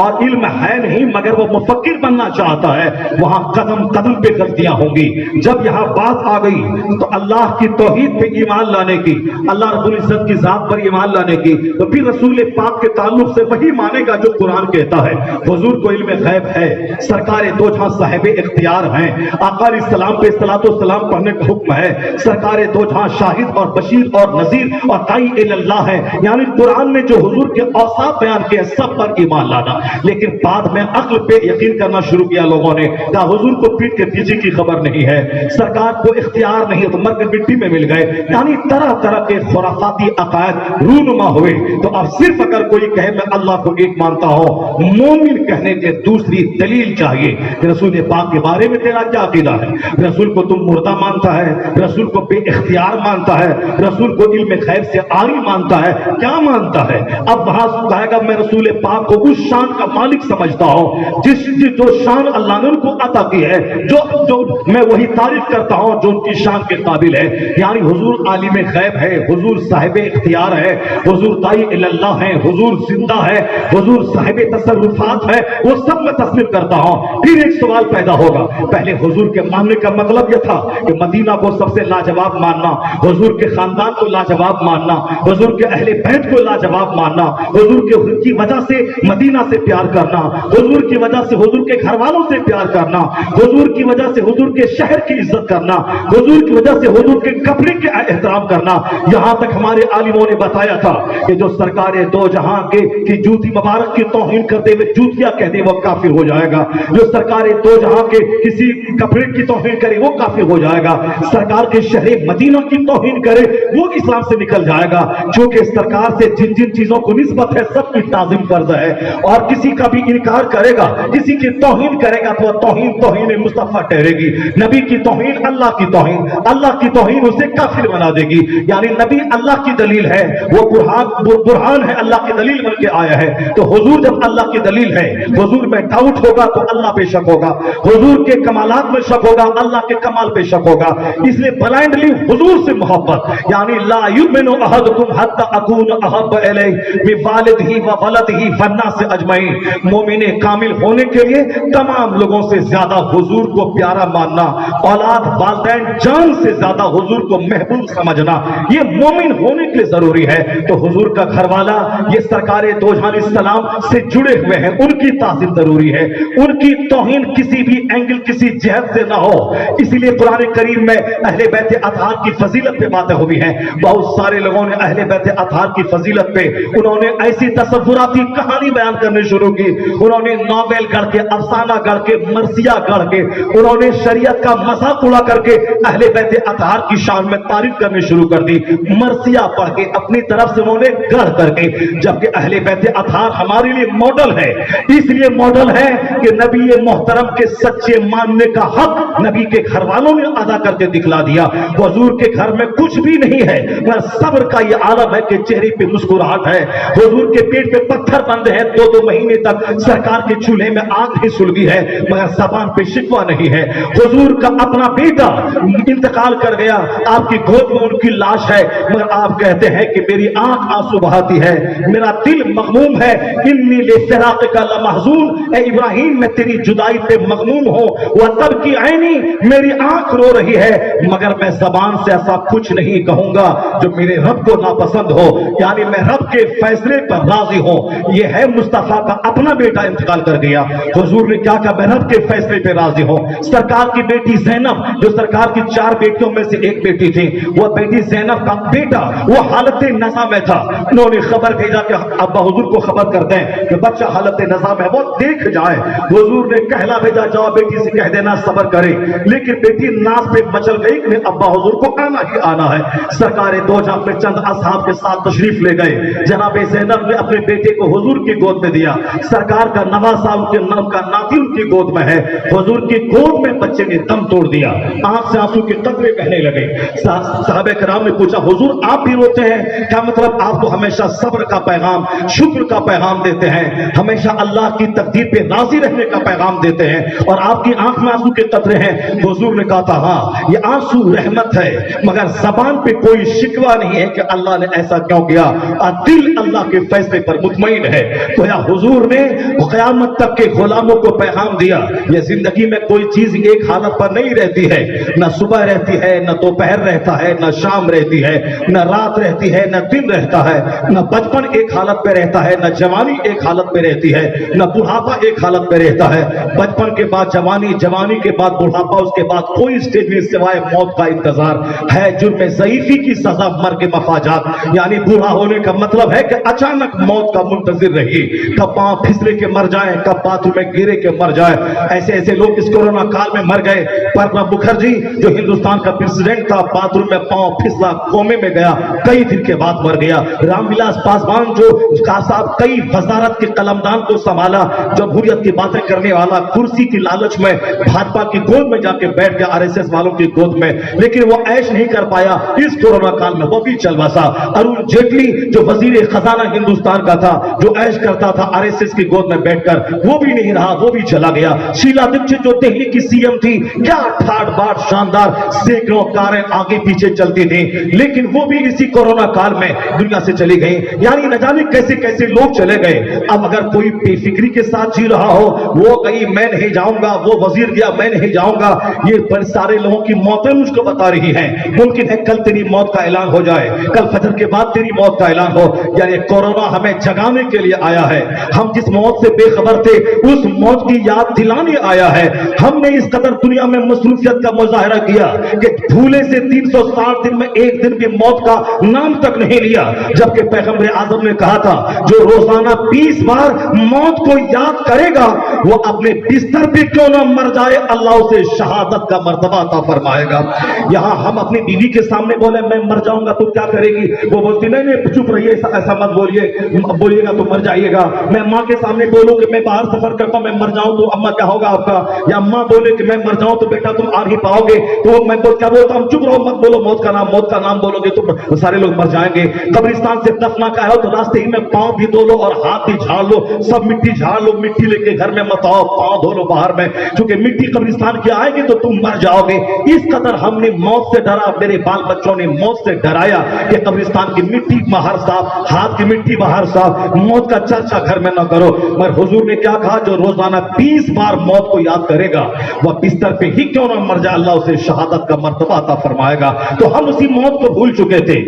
اور علم ہے نہیں مگر وہ مفکر بننا چاہتا ہے، وہاں قدم قدم پہ غلطیاں ہوں گی۔ جب یہاں بات آ گئی تو اللہ کی توحید پہ ایمان لانے کی، اللہ رب العزت کی ذات پر ایمان لانے کی، تو پھر رسول پاک کے تعلق سے وہی مانے گا جو قرآن کہتا ہے۔ حضور کو علم غیب ہے، سرکار دو جہاں صاحب اختیار ہیں، آقا علیہ السلام پہ صلاۃ والسلام پڑھنے کا حکم ہے، سرکار دو جہاں شاہد اور بشیر اور نذیر اور داعی اللہ ہے، یعنی قرآن میں جو حضور کے اوصاف بیان کیے سب پر ایمان لانا۔ لیکن بعد میں عقل پہ یقین کرنا شروع کیا لوگوں نے، کہا حضور کو پیٹ کے پیچھے کی خبر نہیں ہے، سرکار کو اختیار نہیں ہے تو مر کے مٹی میں مل گئے، یعنی طرح طرح کے خرافاتی عقائد رونما ہوئے۔ تو اب صرف اگر کوئی کہے میں اللہ کو ایک مانتا ہوں، مومن کہنے کے دوسری دلیل چاہیے کہ رسول پاک کے بارے میں تیرا کیا عقیدہ ہے؟ رسول کو تم مردہ مانتا ہے، رسول کو بے اختیار مانتا ہے، رسول کو علم غیب سے عاری مانتا ہے، کیا مانتا ہے؟ اب وہاں کہے گا میں رسول پاک کو اس شان کا مالک سمجھتا ہوں جو شان اللہ نے ان کو عطا کی ہے، جو میں وہی تعریف کرتا ہوں جو ان کی شان کے قابل ہے۔ یعنی حضور عالم غیب ہے، حضور صاحب اختیار ہے، حضور داعی اللہ ہے، حضور زندہ ہے، حضور صاحب تصرفات ہے، وہ سب میں تسلیم کرتا ہوں۔ پھر ایک سوال پیدا ہوگا، پہلے حضور کے ماننے کا مطلب یہ تھا کہ مدینہ کو سب سے لاجواب ماننا، حضور کے خاندان کو لاجواب ماننا، حضور کے اہل بیت کو لاجواب ماننا، حضور کی وجہ سے مدینہ سے پیار کرنا، حضور کی وجہ سے حضور کے گھر والوں سے پیار کرنا، حضور کی وجہ سے حضور کے شہر کی عزت کرنا، حضور کی وجہ سے حضور کے کپڑے کے احترام کرنا۔ یہاں تک ہمارے عالموں نے بتایا تھا کہ جو سرکار دو جہاں کی جوتی مبارک کی توہین کرتے ہوئے جوتیاں کہتے وہ کافر ہو جائے گا، جو سرکار دو جہاں کے کسی کپڑے کی توہین کرے وہ کافر ہو جائے گا، سرکار کے شہر مدینہ کی توہین کرے وہ اسلام سے نکل جائے گا، چونکہ سرکار سے جن جن چیزوں کو نسبت ہے سب کی تعظیم فرض ہے، اور کسی کا بھی انکار کرے گا، کسی کی توہین کرے گا تو توہین مصطفیٰ ٹھہرے گی، نبی کی توہین اللہ کی توہین، اللہ کی توہین اسے کافر بنا دے گی۔ یعنی نبی اللہ کی دلیل ہے، وہ برہان ہے، اللہ کی دلیل بن کے آیا ہے، تو حضور جب اللہ کی دلیل ہے، حضور میں ڈاؤٹ ہوگا تو اللہ پہ شک ہوگا، حضور کے کمالات میں شک ہوگا، اللہ کے کمال پہ شک ہوگا۔ اس لیے بلائنڈلی حضور سے محبت، یعنی لا یؤمن احدکم حتی اکون احب الیہ من والدہ و ولدہ والناس اجمعین، مومن کامل ہونے کے لیے تمام لوگوں سے زیادہ حضور کو پیارا ماننا، اولاد والدین جان سے زیادہ حضور کو محبوب سمجھنا، یہ مومن ہونے کے لیے ضروری ہے۔ تو حضور کا گھر والا یہ سرکار دو جہاں السلام سے جڑے ہوئے ہیں، ان کی تعظیم ضروری ہے، ان کی توہین کسی بھی اینگل کسی جہت سے نہ ہو۔ اسی لیے قرآن کریم میں اہل بیت اطہار کی فضیلت پہ باتیں ہوئی ہیں، بہت سارے لوگوں نے اہل بیت اطہار کی فضیلت پہ انہوں نے ایسی تصوراتی کہانی بیان کرنے شروع کی، انہوں نے ناول گڑھ کے، افسانہ گڑھ کے، مرثیہ گڑھ کے، انہوں نے شریعت کا مذاق اڑا کر کے اہل بیت اطہار کی شان میں تعریف کرنے شروع کر دی، مرثیہ پڑھ کے اپنی طرف سے انہوں نے گڑھ کر کے، جبکہ اہل بیت اطہار ہمارے لیے ماڈل ہے، اس لیے ماڈل ہے کہ نبی محترم کے سچے ماننے کا حق نبی کے گھر والوں نے ادا کر کے دکھلا دیا۔ حضور کے گھر میں کچھ بھی نہیں ہے مگر صبر کا یہ عالم ہے کہ چہرے پہ مسکراہٹ ہے، حضور کے پیٹ پہ پتھر بند ہے، دو مہینے تک سرکار کے چولہے میں آگ ہی سلگی ہے مگر زبان پہ شکوہ نہیں ہے، حضور کا اپنا بیٹا انتقال کر گیا، آپ کی گود میں ان کی لاش ہے، مگر آپ کہتے ہیں کہ میری آنکھ آنسو بہاتی ہے، میرا دل مغموم ہے، انی لفراقک لمحزون، اے ابراہیم میں تیری جدائی پہ مغموم ہوں، وتبکی عینی، میری آنکھ رو رہی ہے، مگر میں زبان سے ایسا کچھ نہیں کہوں گا جو میرے رب کو ناپسند ہو، یعنی میں رب کے فیصلے پر راضی ہوں۔ یہ ہے مصطفیٰ کا اپنا بیٹا انتقال کر گیا، حضور نے کیا کہا میں رب کے فیصلے پہ راضی ہوں۔ سرکار کی بیٹی زینب جو سرکار کی 4 بیٹیوں میں سے ایک بیٹی تھی، وہ بیٹی زینب کا بیٹا وہ حالت نزا میں تھا، انہوں نے خبر بھیجا کہ ابا حضور کو خبر کر دیں کہ بچہ حالت نزا میں وہ دیکھ جائے، حضور نے کہلا بھیجا جاؤ بیٹی سے کہہ دینا صبر کرے، لیکن بیٹی ناز پہ مچل گئی کہ ابا حضور کو آنا ہی آنا ہے۔ سرکار دو جہاں میں چند اصحاب کے ساتھ تشریف لے گئے، جناب زینب نے اپنے بیٹے کو حضور کی گود میں دیا، سرکار کا نواسا ان کے نام کا ناتی ان کی گود میں ہے، حضور کی گود میں بچے نے دم توڑ دیا، آنکھ سے آنسو کے قطرے بہنے لگے۔ صحابہ کرام نے پوچھا حضور آپ بھی روتے ہیں کیا مطلب؟ آپ تو ہمیشہ صبر کا پیغام، شکر کا پیغام دیتے ہیں، ہمیشہ اللہ کی تقدیر پہ راضی رہنے کا پیغام دیتے ہیں، اور آپ کی آنکھ میں آنسو کے قطرے ہیں۔ حضور نے کہا تھا ہاں یہ آنسو رحمت ہے، مگر زبان پہ کوئی شکوہ نہیں ہے کہ اللہ نے ایسا کیوں کیا، اور دل اللہ کے فیصلے پر مطمئن ہے۔ تو یا حضور نے قیامت تک کے غلاموں کو پیغام دیا یہ زندگی میں کوئی چیز ایک حالت پر نہیں رہتی ہے، نہ صبح رہتی ہے، نہ دوپہر رہتا ہے، نہ شام رہتی ہے، نہ رات رہتی ہے، نہ دن رہتا ہے، نہ بچپن ایک حالت پہ رہتا ہے، نہ جوانی ایک حالت پہ رہتی ہے، نہ بڑھاپا ایک حالت پہ رہتا ہے۔ بچپن کے بعد جوانی، جوانی کے بعد بڑھاپا، اس کے بعد کوئی سٹیج نہیں سوائے موت کا انتظار ہے۔ جرم ضعیفی کی سزا مرگ مفاجات، یعنی بوڑھا ہونے کا مطلب ہے کہ اچانک موت کا منتظر رہیے، کب پاؤں پھسلے کے مر جائیں، کب باتھ روم میں گرے کے مر جائیں۔ ایسے ایسے لوگ اس کورونا کال میں مر گئے۔ پرنب مکھرجی جو ہندوستان کا پریزیڈنٹ تھا، باتھ روم میں پاؤں پھسلا کومے میں گیا، کئی دن کے بعد مر گیا۔ رام ولاس پاسوان جو صاحب کئی وزارت کے قلمدان کو سنبھالا، جمہوریت کی باتیں کرنے والا، کرسی کی لالچ میں بھاجپا کی گود میں جا کے بیٹھ گیا، RSS والوں کی گود میں، لیکن وہ عیش نہیں کر پایا اس کورونا کال میں، وہ بھی چل بسا۔ ارون جیٹلی جو وزیر خزانہ ہندوستان کا تھا، جو عیش کرتا تھا RSS کی گود میں بیٹھ کر، وہ بھی نہیں رہا، وہ بھی چلا گیا۔ شیلا دکشت جو دہلی کی CM تھی، کیا ٹھاٹ باٹ شاندار، سینکڑوں کاریں آگے پیچھے چلتی تھیں، لیکن وہ بھی اسی کورونا کال میں دنیا سے چلی گئی۔ یعنی نہ جانے کیسے کیسے لوگ چلے گئے۔ اب اگر کوئی بے فکری کے ساتھ جی رہا ہو، وہ کہیں میں نہیں جاؤں گا، وہ وزیر گیا میں نہیں جاؤں گا، یہ بڑے سارے لوگوں کی موتیں مجھ کو بتا رہی ہیں۔ ممکن ہے کل تیری موت کا اعلان ہو جائے، کل فجر کے بعد تیری موت کا اعلان ہو۔ یعنی کورونا ہمیں جگانے کے لیے آیا ہے، ہم جس موت سے بے خبر تھے اس موت کی یاد دلانے آیا ہے۔ ہم نے اس قدر دنیا میں مصروفیت کا مظاہرہ کیا کہ بھولے سے 360 دن میں ایک دن بھی موت کا نام تک نہیں لیا، جبکہ پیغمبر اعظم نے کہا تھا جو روزانہ 20 بار موت کو یاد کرے گا وہ اپنے بستر پہ کیوں نہ مر جائے اللہ اسے شہادت کا مرتبہ عطا فرمائے گا۔ یہاں ہم اپنی بیوی کے سامنے بولے میں مر جاؤں گا تو کیا کرے گی، وہ بولتی نہیں چپ رہیے، ایسا مت بولیے گا تو مر جائیے گا۔ میں ماں کے سامنے بولوں کہ میں باہر سفر کرتا ہوں میں مر جاؤں تو اماں کیا ہوگا آپ کا، یا اماں بولے کہ میں مر جاؤں تو بیٹا تم آ نہیں پاؤ گے، تو میں کیا بولتا ہوں چپ رہو مت بولو موت کا نام بولو گے تو سارے لوگ مر جائیں گے۔ قبرستان سے دفنا کا ہے تو راستے ہی میں پاؤں بھی دھو لو اور ہاتھ بھی جھاڑ لو، سب مٹی جھاڑ لو، مٹی لے کے گھر میں مت آؤ، پاؤں دھو لو باہر میں، کیونکہ مٹی قبرستان کی آئے گی تو تم مر جاؤ گے۔ اس قدر ہم نے موت سے ڈرا، میرے بال بچوں نے موت سے ڈرایا کہ قبرستان کی مٹی باہر صاف، ہاتھ کی مٹی باہر صاف، موت کا چرچا گھر میں نہ کرو۔ مگر حضور نے کیا کہا جو روزانہ 20 بار موت کو یاد کرے گا وہ بستر پہ ہی کیوں نہ مر جائے اللہ اسے شہادت کا مرتبہ عطا فرمائے گا۔ تو ہم اسی موت کو بھول چکے تھے،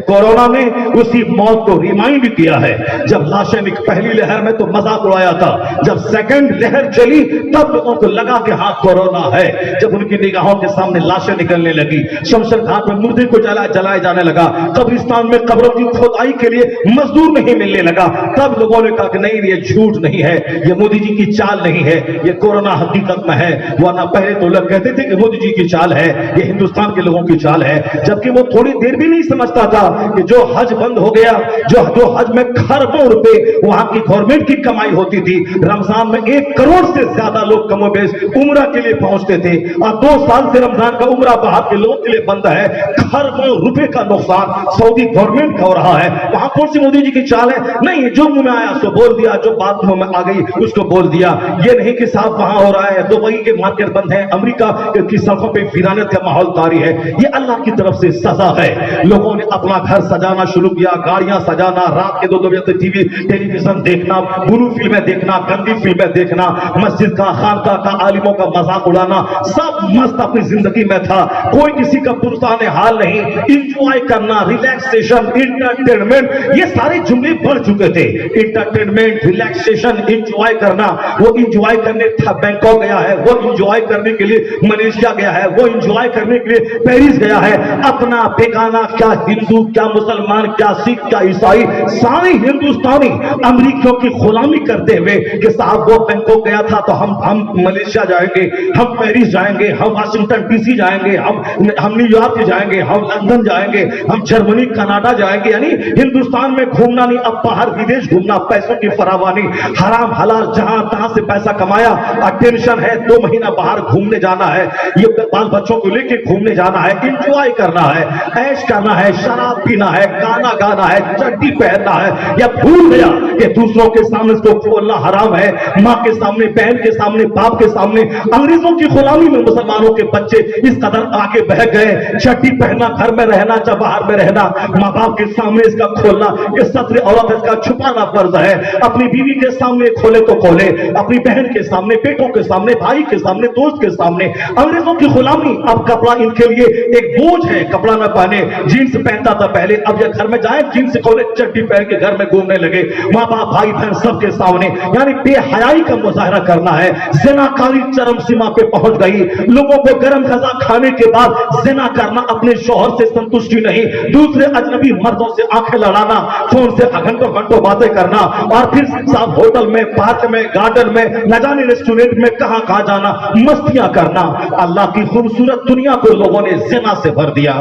کورونا نے اسی موت کو ریمائنڈ کیا ہے۔ جب لاشیں پہلی لہر میں تو مذاق اڑایا تھا، جب سیکنڈ لہر چلی تب لوگوں کو لگا کہ ہاں کورونا ہے۔ جب ان کی نگاہوں کے سامنے لاشیں نکلنے لگی، شمشان گھاٹ میں مردے کو جلائے جانے لگا، قبرستان میں قبروں کی کھودائی کے لیے مزدور نہیں ملنے لگا، تب لوگوں نے کہا کہ نہیں یہ جھوٹ نہیں ہے، یہ مودی جی کی چال نہیں ہے، یہ کورونا حقیقت میں ہے۔ ورنہ پہلے تو لوگ کہتے تھے کہ مودی جی کی چال ہے، یہ ہندوستان کے لوگوں کی چال ہے، جبکہ وہ تھوڑی دیر بھی نہیں سمجھتا تھا کہ جو حج بند ہو گیا، جو حج میں کھربوں روپے وہاں کی گورنمنٹ کی کمائی ہوتی تھی، رمضان میں 1 کروڑ سے زیادہ لوگ کم و بیش عمرہ کے لیے پہنچتے تھے، اور 2 سال سے رمضان کا عمرہ باہر کے لوگوں کے لیے بند ہے، کھربوں روپے کا نقصان سعودی گورنمنٹ کا ہو رہا ہے۔ وہاں کون سی مودی جی کی چال ہے؟ نہیں، جو منہ میں آیا سو بول دیا، جو بات منہ میں آ گئی اس کو بول دیا۔ یہ نہیں کہ صاحب وہاں ہو رہا ہے دبئی کے مارکیٹ بند ہے, امریکہ کی سڑکوں پہ ویرانیت کا ماحول طاری ہے. یہ اللہ کی طرف سے سزا ہے. لوگوں نے اپنا گھر سجانا شروع کیا, گاڑیاں سجانا, رات کے 2 بجے تک ٹیلی ویژن دیکھنا, بلو فلمیں دیکھنا, گندی فلمیں دیکھنا, مسجد کا, خانقاہ کا, عالموں کا مذاق اڑانا, سب مست اپنی زندگی میں تھا. کوئی کسی کا پرسان حال نہیں. انجوائے کرنا, ریلیکسیشن, انٹرٹینمنٹ, یہ سارے جملے بڑھ چکے تھے. انٹرٹینمنٹ, ریلیکسیشن, انجوائے کرنا. وہ انجوائے کرنے تھا بینکاک گیا ہے, وہ انجوائے کرنے کے لیے ملیشیا گیا ہے, وہ انجوائے کرنے کے لیے پیرس گیا ہے. اپنا بیگانہ, کیا ہندو, کیا مسلمان, کیا سکھ, کیا عیسائی, سارے ہندوستانی امریکیوں کی غلامی کرتے ہوئے کہ صاحب وہ بینکاک گیا تھا تو ہم ملیشیا جائیں گے, ہم پیرس جائیں گے, ہم واشنگٹن ڈی سی جائیں گے, ہم نیو یارک جائیں گے, ہم لندن جائیں گے, ہم جرمنی, کینیڈا جائیں گے. یعنی ہندوستان میں گھومنا نہیں, اب باہر ودیش گھومنا, پیسوں کی فراوانی, حرام حلال جہاں تہاں سے پیسہ کمایا, ٹینشن ہے 2 مہینہ باہر گھومنے جانا ہے, یہ بال بچوں کو لے کے گھومنے جانا ہے, انجوائے کرنا ہے, عیش کرنا ہے, شراب پینا ہے, گانا گانا ہے, چڈی پہننا ہے. یا بھول گیا کہ دوسروں کے سامنے اس کو کھولنا حرام ہے, ماں کے سامنے, بہن کے سامنے, باپ کے سامنے. انگریزوں کی غلامی میں مسلمانوں کے بچے اس قدر آگے بہ گئے, چڈی پہننا, گھر میں رہنا, چاہے باہر میں رہنا, ماں باپ کے سامنے اس کا کھولنا, یہ سطر عورت اس کا چھپانا فرض ہے. اپنی بیوی کے سامنے کھولے تو کھولے, اپنی بہن کے سامنے, بیٹوں کے سامنے, بھائی کے سامنے, دوست کے سامنے. انگریزوں کی غلامی. اب کپڑا ان کے لیے ایک بوجھ ہے, کپڑا نہ پہنے. جینس پہنتا تھا پہلے, اب یہ گھر میں جائے جینس کھولے, چڈی پہن کے گھر میں گھومنے لگے, ماں باپ, بھائی بہن سب کے سامنے. یعنی بے حیائی کا مظاہرہ کرنا ہے. زناکاری چرم سیما پہ پہنچ گئی. لوگوں کو گرم غذا کھانے کے بعد زنا کرنا, اپنے شوہر سے سنتشٹی نہیں, دوسرے اجنبی مردوں سے آنکھیں لڑانا, فون سے گھنٹوں گھنٹوں باتیں کرنا, اور پھر صاحب ہوٹل میں, پارک میں, گارڈن میں, نہ جانے ریسٹورینٹ میں کہاں کہاں جانا, مستیاں کرنا. اللہ کی خوبصورت دنیا کو لوگوں نے زنا سے بھر دیا.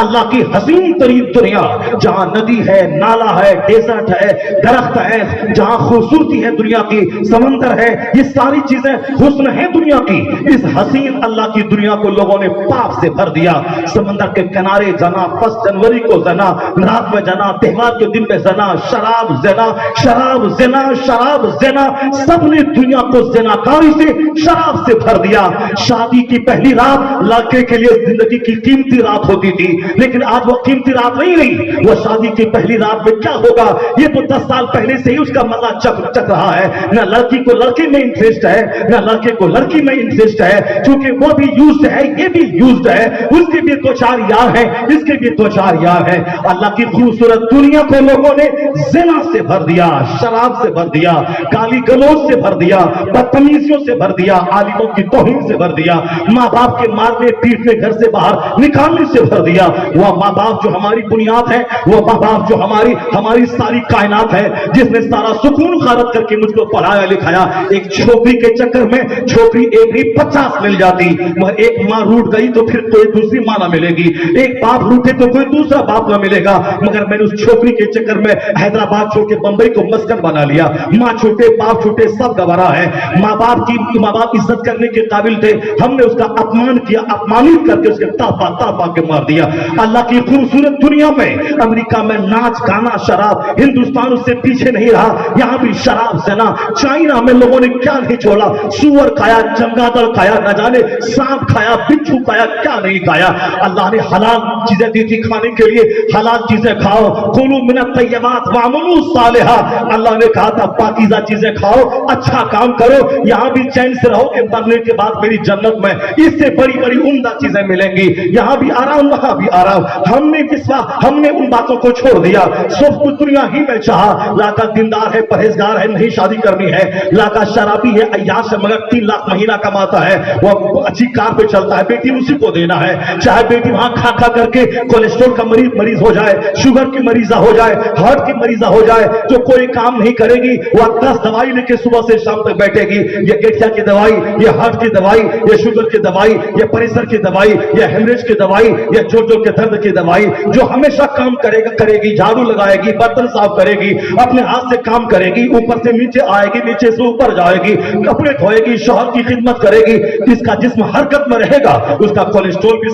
اللہ کی حسین ترین دنیا جہاں ندی ہے, نالا ہے, ڈیزرٹ ہے, درخت ہے, جہاں خوبصورتی ہے دنیا کی, سمندر ہے, یہ ساری چیزیں حسن ہے دنیا کی. اس حسین اللہ کی دنیا کو لوگوں نے پاپ سے بھر دیا. سمندر کے کنارے زنا, 1 جنوری کو زنا, رات میں زنا, تہوار کے دن میں زنا, شراب زنا, شراب زنا, شراب زنا. سب نے دنیا کو زناکاری سے, شراب سے بھر دیا. شادی کی پہلی رات لڑکے کے لیے زندگی کی قیمتی رات ہوتی تھی, لیکن آج وہ قیمتی رات نہیں رہی. وہ شادی کی پہلی رات میں کیا ہوگا یہ تو 10 سال پہلے سے ہی اس کا مزہ چک رہا ہے. نہ لڑکی کو لڑکے میں انٹرسٹ ہے, نہ لڑکے کو لڑکی میں انٹرسٹ ہے, کیونکہ وہ بھی یوزڈ ہے, یہ بھی یوزڈ ہے, اس کے بھی 2-4 یار ہیں, اس کے بھی 2-4 یار ہیں. اللہ کی خوبصورت دنیا کو لوگوں نے زنا سے بھر دیا, شراب سے بھر دیا, گالی گلوچ سے بھر دیا, بدتمیزیوں سے بھر دیا, عالموں کی توہین سے بھر دیا, ماں باپ کے مارنے پیٹنے, گھر سے باہر نکالنے سے بھر دیا. وہ ماں باپ جو ہماری بنیاد ہے, وہ ماں باپ جو ہماری ساری کائنات ہے, جس نے سارا سکون غارت کر کے مجھ کو پڑھایا لکھایا. ایک چھوکری کے چکر میں چھوکری ایک بھی 50 مل جاتی, مگر ایک ماں روٹ گئی تو پھر کوئی دوسری ماں نہ ملے گی, ایک باپ روٹے تو کوئی دوسرا باپ نہ ملے گا. مگر میں نے اس چھوکری کے چکر میں حیدرآباد چھوڑ کے بمبئی کو مسکن بنا لیا. ماں چھوٹے, باپ چھوٹے, سب گوارا ہے. ماں باپ عزت کرنے کے قابل تھے, ہم نے اس کا اپمان کیا, اپمانت کر کے اس کے تاپا کے مار دیا. اللہ کی خوبصورت دنیا میں, امریکہ میں ناچ گانا شراب, ہندوستان اس سے پیچھے نہیں رہا, یہاں بھی شراب زنا. چائنا میں لوگوں نے کیا نہیں چھوڑا, سور کھایا, چمگادڑ کھایا, نہ جانے سانپ کھایا, بچھو کھایا, کیا نہیں کھایا. اللہ نے حلال چیزیں دی تھی کھانے کے لیے, حلال چیزیں کھاؤ, کلوا من الطیبات واعملوا الصالحات. اللہ نے کہا تھا پاکیزہ چیزیں کھاؤ, اچھا کام کرو, یہاں بھی چین سے رہو کہ مرنے کے بعد میری جنت میں اس سے بڑی بڑی عمدہ چیزیں ملیں گی. یہاں بھی آرام, وہاں بھی آرام. ہم نے ان باتوں کو چھوڑ دیا. سب کچھ دنیا ہی میں چاہا. لاکا دیندار ہے, پرہیزگار ہے, نہیں شادی کرنی ہے. لاکا شرابی ہے, عیاش ہے, مگر 3 لاکھ مہینہ کماتا ہے, وہ اچھی کار پہ چلتا ہے, بیٹی اسی کو دینا ہے. چاہے بیٹی وہاں کھا کھا کر کے کولیسٹرول کا مریض ہو جائے, شوگر کی مریضہ ہو جائے, ہارٹ کی مریضہ ہو جائے, جو کوئی کام نہیں کرے گی, وہ 10 دوائی لے کے صبح سے شام تک بیٹھے گی. یہ گٹھیا کی دوائی, یہ ہارٹ کی دوائی, یہ شوگر کی دوائی, یہ پریشر کی دوائی, یہ ہیمریج کی دوائی, یہ جوڑوں کے درد کی دوائی, جو ہمیشہ کام کرے گی, جھاڑو لگائے گی, برتن صاف کرے گی, اپنے ہاتھ سے کام کرے گی, اوپر سے نیچے آئے گی, نیچے سے اوپر جائے گی, کپڑے دھوئے گی, شوہر کی خدمت کرے گی. جس کا جسم حرکت میں رہے گا اس کا کولیسٹرول بھی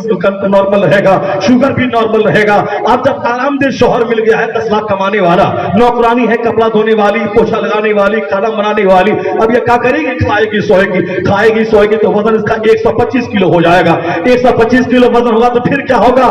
نارمل رہے گا, شوگر بھی نارمل رہے گا. اب جب آرام دہ شوہر مل گیا ہے 10 لاکھ کمانے والا, نوکرانی ہے کپڑا دھونے والی, پوچھا لگانے والی, کھانا بنانے والی, اب یہ کیا کرے گی؟ کھائے گی سوئے گی, کھائے گی سوئے گی, تو وزن اس کا 125 کلو ہو جائے گا. 125 کلو وزن ہوگا تو پھر کیا ہوگا؟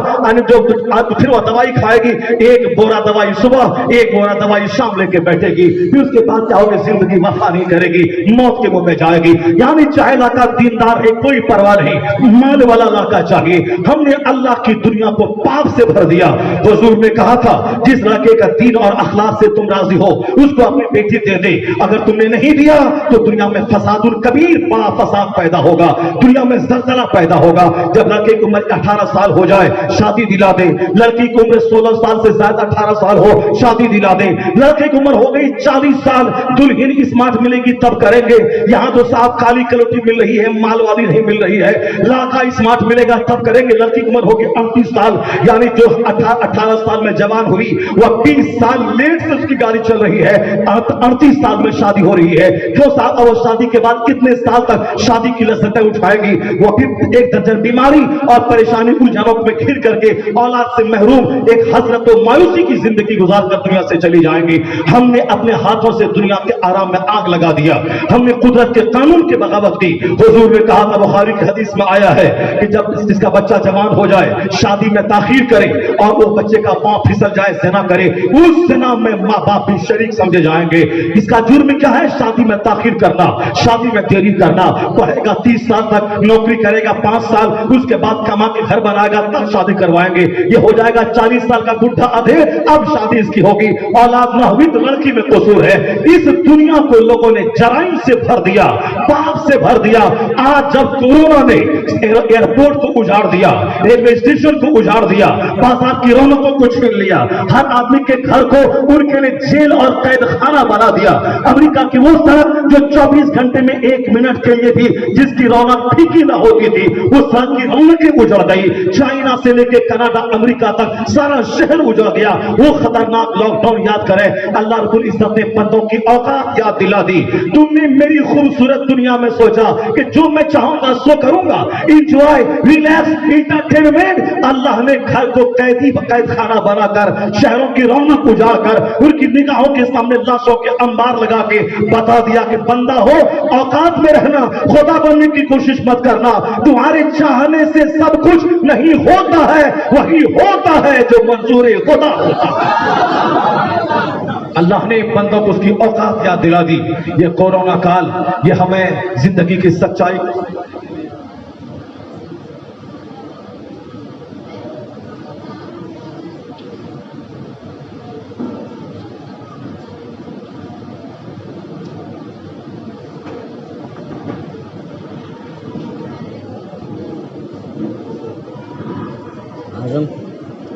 پھر وہ دوائی کھائے گی, ایک بورا دوائی صبح, ایک بورا دوائی شام لے کے بیٹھے گی. پھر اس کے بعد کیا ہوگی؟ زندگی وفا نہیں کرے گی, موت کے منہ میں جائے گی. یعنی چاہے لڑکا دیندار ہے کوئی پرواہ نہیں, مال والا لڑکا چاہیے. ہم نے اللہ کی دنیا کو پاپ سے بھر دیا. حضور نے کہا تھا جس لڑکے کا دین اور اخلاق سے تم راضی ہو اس کو اپنی بیٹی دے دے. اگر تم نے نہیں دیا تو دنیا میں فساد الکبیر, بڑا فساد پیدا ہوگا, دنیا میں زلزلہ پیدا ہوگا. جب لڑکے کی عمر 18 سال ہو جائے شادی دلا دے, لڑکی کی عمر 16 سال سے زیادہ 18 سال ہو شادی دلا دے. لڑکے کی عمر ہو گئی 40 سال, دلہن اسمارٹ ملے گی تب کریں گے. یہاں تو صاحب کالی کلوٹی مل رہی ہے, مال والی نہیں مل رہی ہے. لڑکا اسمارٹ ملے گا تب کریں گے. لڑکی کی عمر ہوگی 38 سال, یعنی جو 18 سال میں جوان ہوئی وہ 20 سال لیٹ سے اس کی گاڑی چل رہی ہے, 38 سال میں شادی ہو رہی ہے. جو صاحب اور شادی کے بعد کتنے سال تک شادی کی لذتیں اٹھائے گی, وہ پھر ایک درجن بیماری اور پریشانی الجھنوں میں گھر کر کے اولاد سے محروم ایک حسرت و مایوسی کی زندگی گزار کر دنیا سے چلی جائیں گی. ہم نے اپنے ہاتھوں سے دنیا کے آرام میں آگ لگا دیا, ہم نے قدرت کے قانون کی بغاوت کی. حضور نے کہا تھا, بخاری کی حدیث میں آیا ہے کہ جب اس کا بچہ جوان ہو جائے, شادی میں تاخیر کرے اور وہ بچے کا پاؤں پھسل جائے, زنا کرے, اس زنا میں ماں باپ بھی شریک سمجھے جائیں گے. اس کا جرم کیا ہے؟ شادی میں تاخیر کرنا, شادی میں دیری کرنا. پڑھے گا 30 سال تک, نوکری کرے گا 5 سال, اس کے بعد کما کے گھر بنائے گا تب شادی کروائیں گے. یہ ہو جائے گا 40 سال کا بڈھا ادھے, اب شادی اس کی ہوگی. اولاد نہ ہوئی تو لڑکی میں قصور ہے. اس دنیا کو لوگوں نے جرائم سے بھر دیا, پاپ سے بھر دیا. آج جب کورونا نے ایئرپورٹ کو اجاڑ دیا, ریلوے اسٹیشن کو اجاڑ دیا, بازار کی رونقوں کو چھین لیا, ہر آدمی کے گھر کو ان کے لیے جیل اور قید خانہ بنا دیا. امریکہ کی وہ سڑک جو 24 گھنٹے میں 1 منٹ کے لیے تھی, جس کی رونق پھیکی نہ ہوتی تھی, وہ سڑک کی رونقیں اجڑ گئی. چائنا سے لے کے کینیڈا, امریکہ تک سارا شہر اجڑ گیا. وہ خطرناک لاک ڈاؤن یاد کرے, اللہ رب العزت نے بندوں کی اوقات یاد دلا دی. تم نے میری خوبصورت دنیا میں سوچا کہ جو میں چاہوں گا سو کروں گا, انجوائے, ریلیکس, انٹرٹینمنٹ. اللہ نے گھر کو قید خانہ بنا کر, شہروں کی رونق اجاڑ کر, ان کی نگاہوں کے سامنے لاشوں کے انبار لگا کے بتا دیا کہ بندہ ہو, اوقات میں رہنا, خدا بننے کی کوشش مت کرنا. تمہارے چاہنے سے سب کچھ نہیں ہوتا ہے, وہی ہوتا ہے جو منظور خدا ہوتا ہے. اللہ نے بندوں کو اس کی اوقات یاد دلا دی. یہ کورونا کال, یہ ہمیں زندگی کی سچائی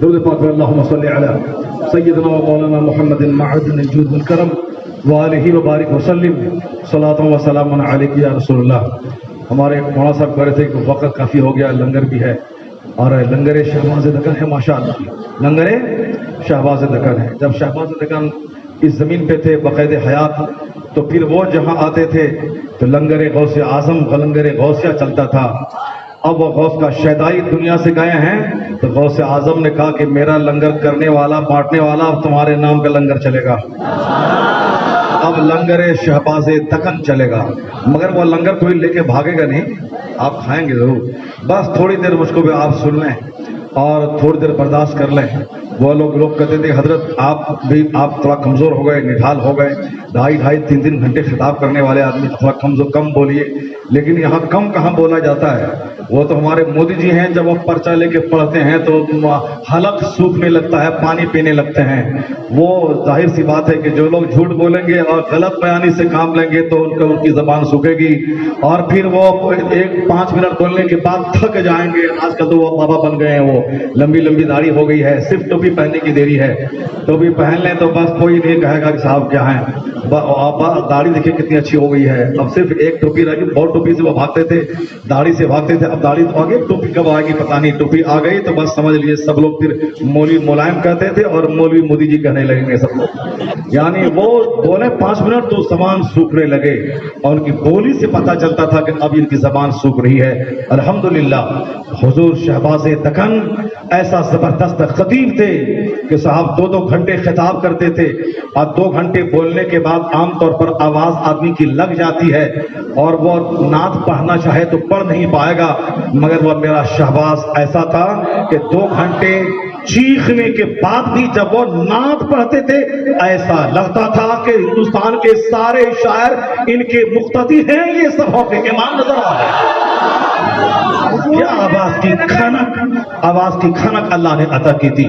درود پاک پر اللہم صلی علی سیدنا و مولانا محمد معدن الجود والکرم وآلہ وبارک وسلم صلاۃ و سلام علیک یا رسول اللہ. ہمارے مولانا صاحب کہہ رہے تھے کہ وقت کافی ہو گیا, لنگر بھی ہے, اور لنگر شہباز دکن ہے. ماشاءاللہ لنگر شہباز دکن ہے. جب شہباز دکن اس زمین پہ تھے بقید حیات, تو پھر وہ جہاں آتے تھے تو لنگر غوث اعظم, لنگر غوثیہ چلتا تھا. اب وہ غوث کا شیدائی دنیا سے گئے ہیں, تو غوث اعظم نے کہا کہ میرا لنگر کرنے والا, بانٹنے والا, اب تمہارے نام کا لنگر چلے گا. اب لنگر شہباز دکن چلے گا, مگر وہ لنگر کوئی لے کے بھاگے گا نہیں, آپ کھائیں گے ضرور. بس تھوڑی دیر مجھ کو بھی آپ سن لیں اور تھوڑی دیر برداشت کر لیں. وہ لوگ کہتے تھے حضرت آپ بھی, آپ تھوڑا کمزور ہو گئے, نڈھال ہو گئے, 2.5-3 گھنٹے خطاب کرنے والے آدمی, تھوڑا کم بولیے. لیکن یہاں کم کہاں بولا جاتا ہے. وہ تو ہمارے مودی جی ہیں, جب وہ پرچہ لے کے پڑھتے ہیں تو حلق سوکھنے لگتا ہے, پانی پینے لگتے ہیں. وہ ظاہر سی بات ہے کہ جو لوگ جھوٹ بولیں گے اور غلط بیانی سے کام لیں گے تو ان کی زبان سوکھے گی, اور پھر وہ 5 منٹ بولنے کے بعد تھک جائیں گے. آج کل تو وہ بابا بن گئے ہیں, وہ لمبی داڑھی ہو گئی ہے, صرف ٹوپی پہننے کی دیری ہے, ٹوپی پہن لیں تو بس کوئی نہیں کہے گا کہ صاحب کیا ہیں. داڑھی دیکھیں کتنی اچھی ہو گئی ہے, اب صرف ایک ٹوپی رہ گئی, بہت ٹوپی سے وہ بھاگتے تھے, داڑھی سے بھاگتے تھے, اب داڑھی تو آگے, ٹوپی کب آئے گی پتہ نہیں, ٹوپی آ گئی تو بس سمجھ لیجیے سب لوگ پھر مولوی ملائم کہتے تھے اور مولوی مودی جی کہنے لگیں گے سب لوگ. یعنی وہ بولے 5 منٹ تو زبان سوکھنے لگے, اور ان کی بولی سے پتہ چلتا تھا کہ اب ان کی زبان سوکھ رہی ہے. الحمدللہ حضور شہباز دکن ایسا زبردست خطیب تھے کہ صاحب 2 گھنٹے خطاب کرتے تھے, اور 2 گھنٹے بولنے کے بعد عام طور پر آواز آدمی کی لگ جاتی ہے اور وہ نعت پڑھنا چاہے تو پڑھ نہیں پائے گا, مگر وہ میرا شہباز ایسا تھا کہ 2 گھنٹے چیخنے کے بعد بھی جب وہ نعت پڑھتے تھے ایسا لگتا تھا کہ ہندوستان کے سارے شاعر ان کے مقتدی ہیں, یہ سب ہو کے امام نظر آ رہے ہیں. کیا آواز کی کھنک اللہ نے عطا کی تھی.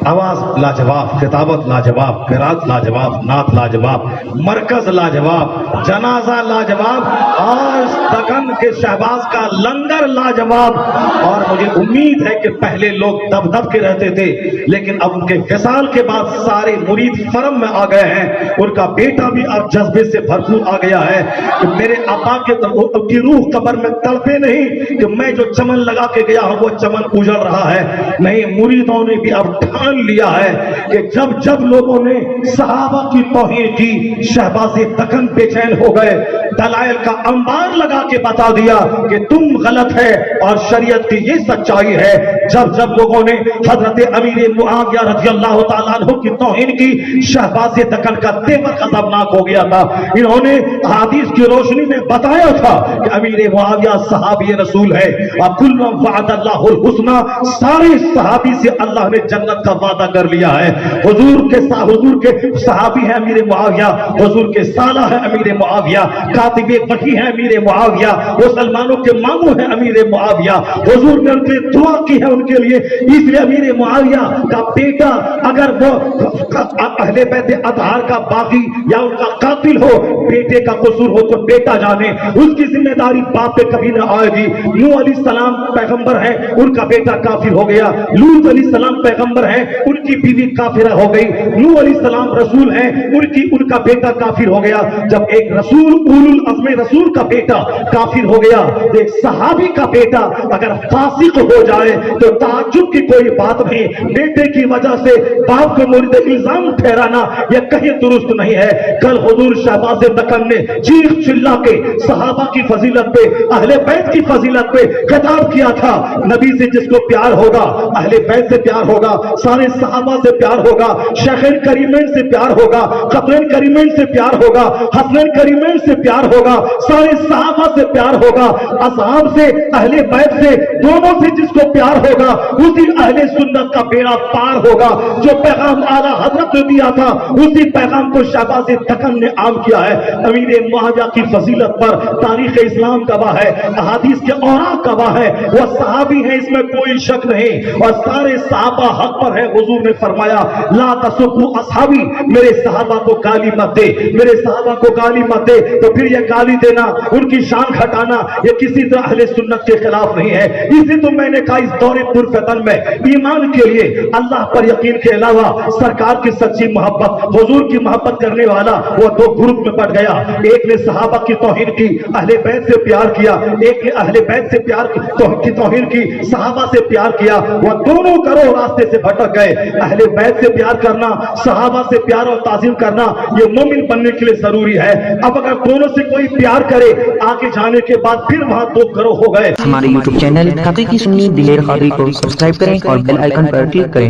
آواز لاجواب, خطابت لاجواب, قرات لاجواب, نعت لاجواب, مرکز لاجواب, جنازہ لاجواب, اور دکن کے شہباز کا لنگر لاجواب. اور مجھے امید ہے کہ پہلے لوگ دب دب کے رہتے تھے, لیکن اب ان کے وصال کے بعد سارے مرید فرم میں آ گئے ہیں. ان کا بیٹا بھی اب جذبے سے بھرپور آ گیا ہے کہ میرے آقا کی روح قبر میں تڑپے نہیں کہ میں جو چمن لگا کے گیا ہوں وہ چمن اجڑ رہا ہے. نہیں, مریدوں نے بھی اب ٹھان لیا ہے کہ جب جب لوگوں نے صحابہ کی توہین کی, شہباز دکن بے چین ہو گئے, دلائل کا انبار لگا کے بتا دیا کہ تم غلط ہے اور شریعت کی یہ سچائی ہے. جب جب لوگوں نے حضرت امیر معاویہ رضی اللہ تعالیٰ عنہ کی توہین کی, شہباز دکن کا تیور خطرناک ہو گیا تھا. انہوں نے حدیث کی روشنی میں بتایا تھا کہ امیر معاویہ صحابی رسول ہے, اور کل وعد اللہ الحسنہ, سارے صحابی سے اللہ نے جنت کا وعدہ کر لیا ہے. حضور کے صحابی ہیں امیر معاویہ, حضور کے سالہ ہیں امیر معاویہ, کاتب وحی ہیں امیر معاویہ, مسلمانوں کے ماموں ہیں امیر معاویہ. حضور نے ان کے دعا کی ہے ان کے لیے, اس لیے امیر معاویہ کا بیٹا اگر وہ اہل بیت اطہار کا باغی یا ان کا قاتل ہو, بیٹے کا قصور ہو تو بیٹا جانے, اس کی ذمہ داری باپ پہ کبھی نہ آئے گی. نوح علیہ السلام پیغمبر ہیں, ان کا بیٹا کافر ہو گیا. لوط علیہ السلام پیغمبر ہیں, ان کی بیوی کافرہ ہو گئی. نوح علیہ السلام رسول ہیں, ان کا بیٹا کافر ہو گیا. جب ایک رسول اولو العزم رسول کا بیٹا کافر ہو گیا, ایک صحابی کا بیٹا اگر فاسق ہو جائے تو تعجب کی کوئی بات نہیں. بیٹے کی وجہ سے باپ کو مورد الزام ٹھہرانا یہ کہیں درست نہیں ہے. کل حضور شہباز دکن نے چیخ چلا کے صحابہ کی فضیلت پہ, اہل بیت کی فضیلت پہ خطاب کیا تھا. نبی سے جس کو پیار ہوگا, اہل بیت سے پیار ہوگا, سارے صحابہ سے پیار ہوگا, شیخین کریمین سے پیار ہوگا, قطرین کریمین سے پیار ہوگا, حسنین کریمین سے پیار ہوگا, سارے صحابہ سے پیار ہوگا, اصحاب سے, اہل بیت سے, دونوں سے جس کو پیار ہوگا اسی اہل سنت کا بیڑا پار ہوگا. جو پیغام اعلیٰ حضرت نے دیا تھا اسی پیغام کو شہباز دکن نے عام کیا ہے. امیر معاویہ کی فضیلت پر تاریخ اسلام گواہ ہے, احادیث کے اوراق گواہ ہے, وہ صحابی ہیں اس میں کوئی شک نہیں, اور سارے صحابہ حق پر ہیں. حضور نے فرمایا لا تسبوا اصحابی, میرے صحابہ کو گالی مت دے, میرے صحابہ کو گالی مت دے. تو پھر یہ گالی دینا, ان کی شان گھٹانا یہ کسی طرح اہل سنت کے خلاف نہیں ہے. اس لیے تو میں نے کہا اس دور پرفتن میں ایمان کے لیے اللہ پر یقین کے علاوہ سرکار کی سچی محبت, حضور کی محبت کرنے والا وہ 2 گروپ میں بٹ گیا. ایک نے صحابہ کی توہین کی, اہل بیت سے پیار کیا, ایک نے اہل بیت سے پیار کی توہین کی, صحابہ سے پیار کیا. وہ دونوں کرو راستے سے بھٹک گئے. اہل بیت سے پیار کرنا, صحابہ سے پیار اور تعظیم کرنا یہ مومن بننے کے لیے ضروری ہے. اب اگر دونوں سے کوئی پیار کرے آگے جانے کے بعد پھر وہاں 2 گروہ ہو گئے. ہمارے YouTube چینل حقیقی سنی دلیر قادری کو سبسکرائب کریں اور بیل آئیکن پر کلک کریں.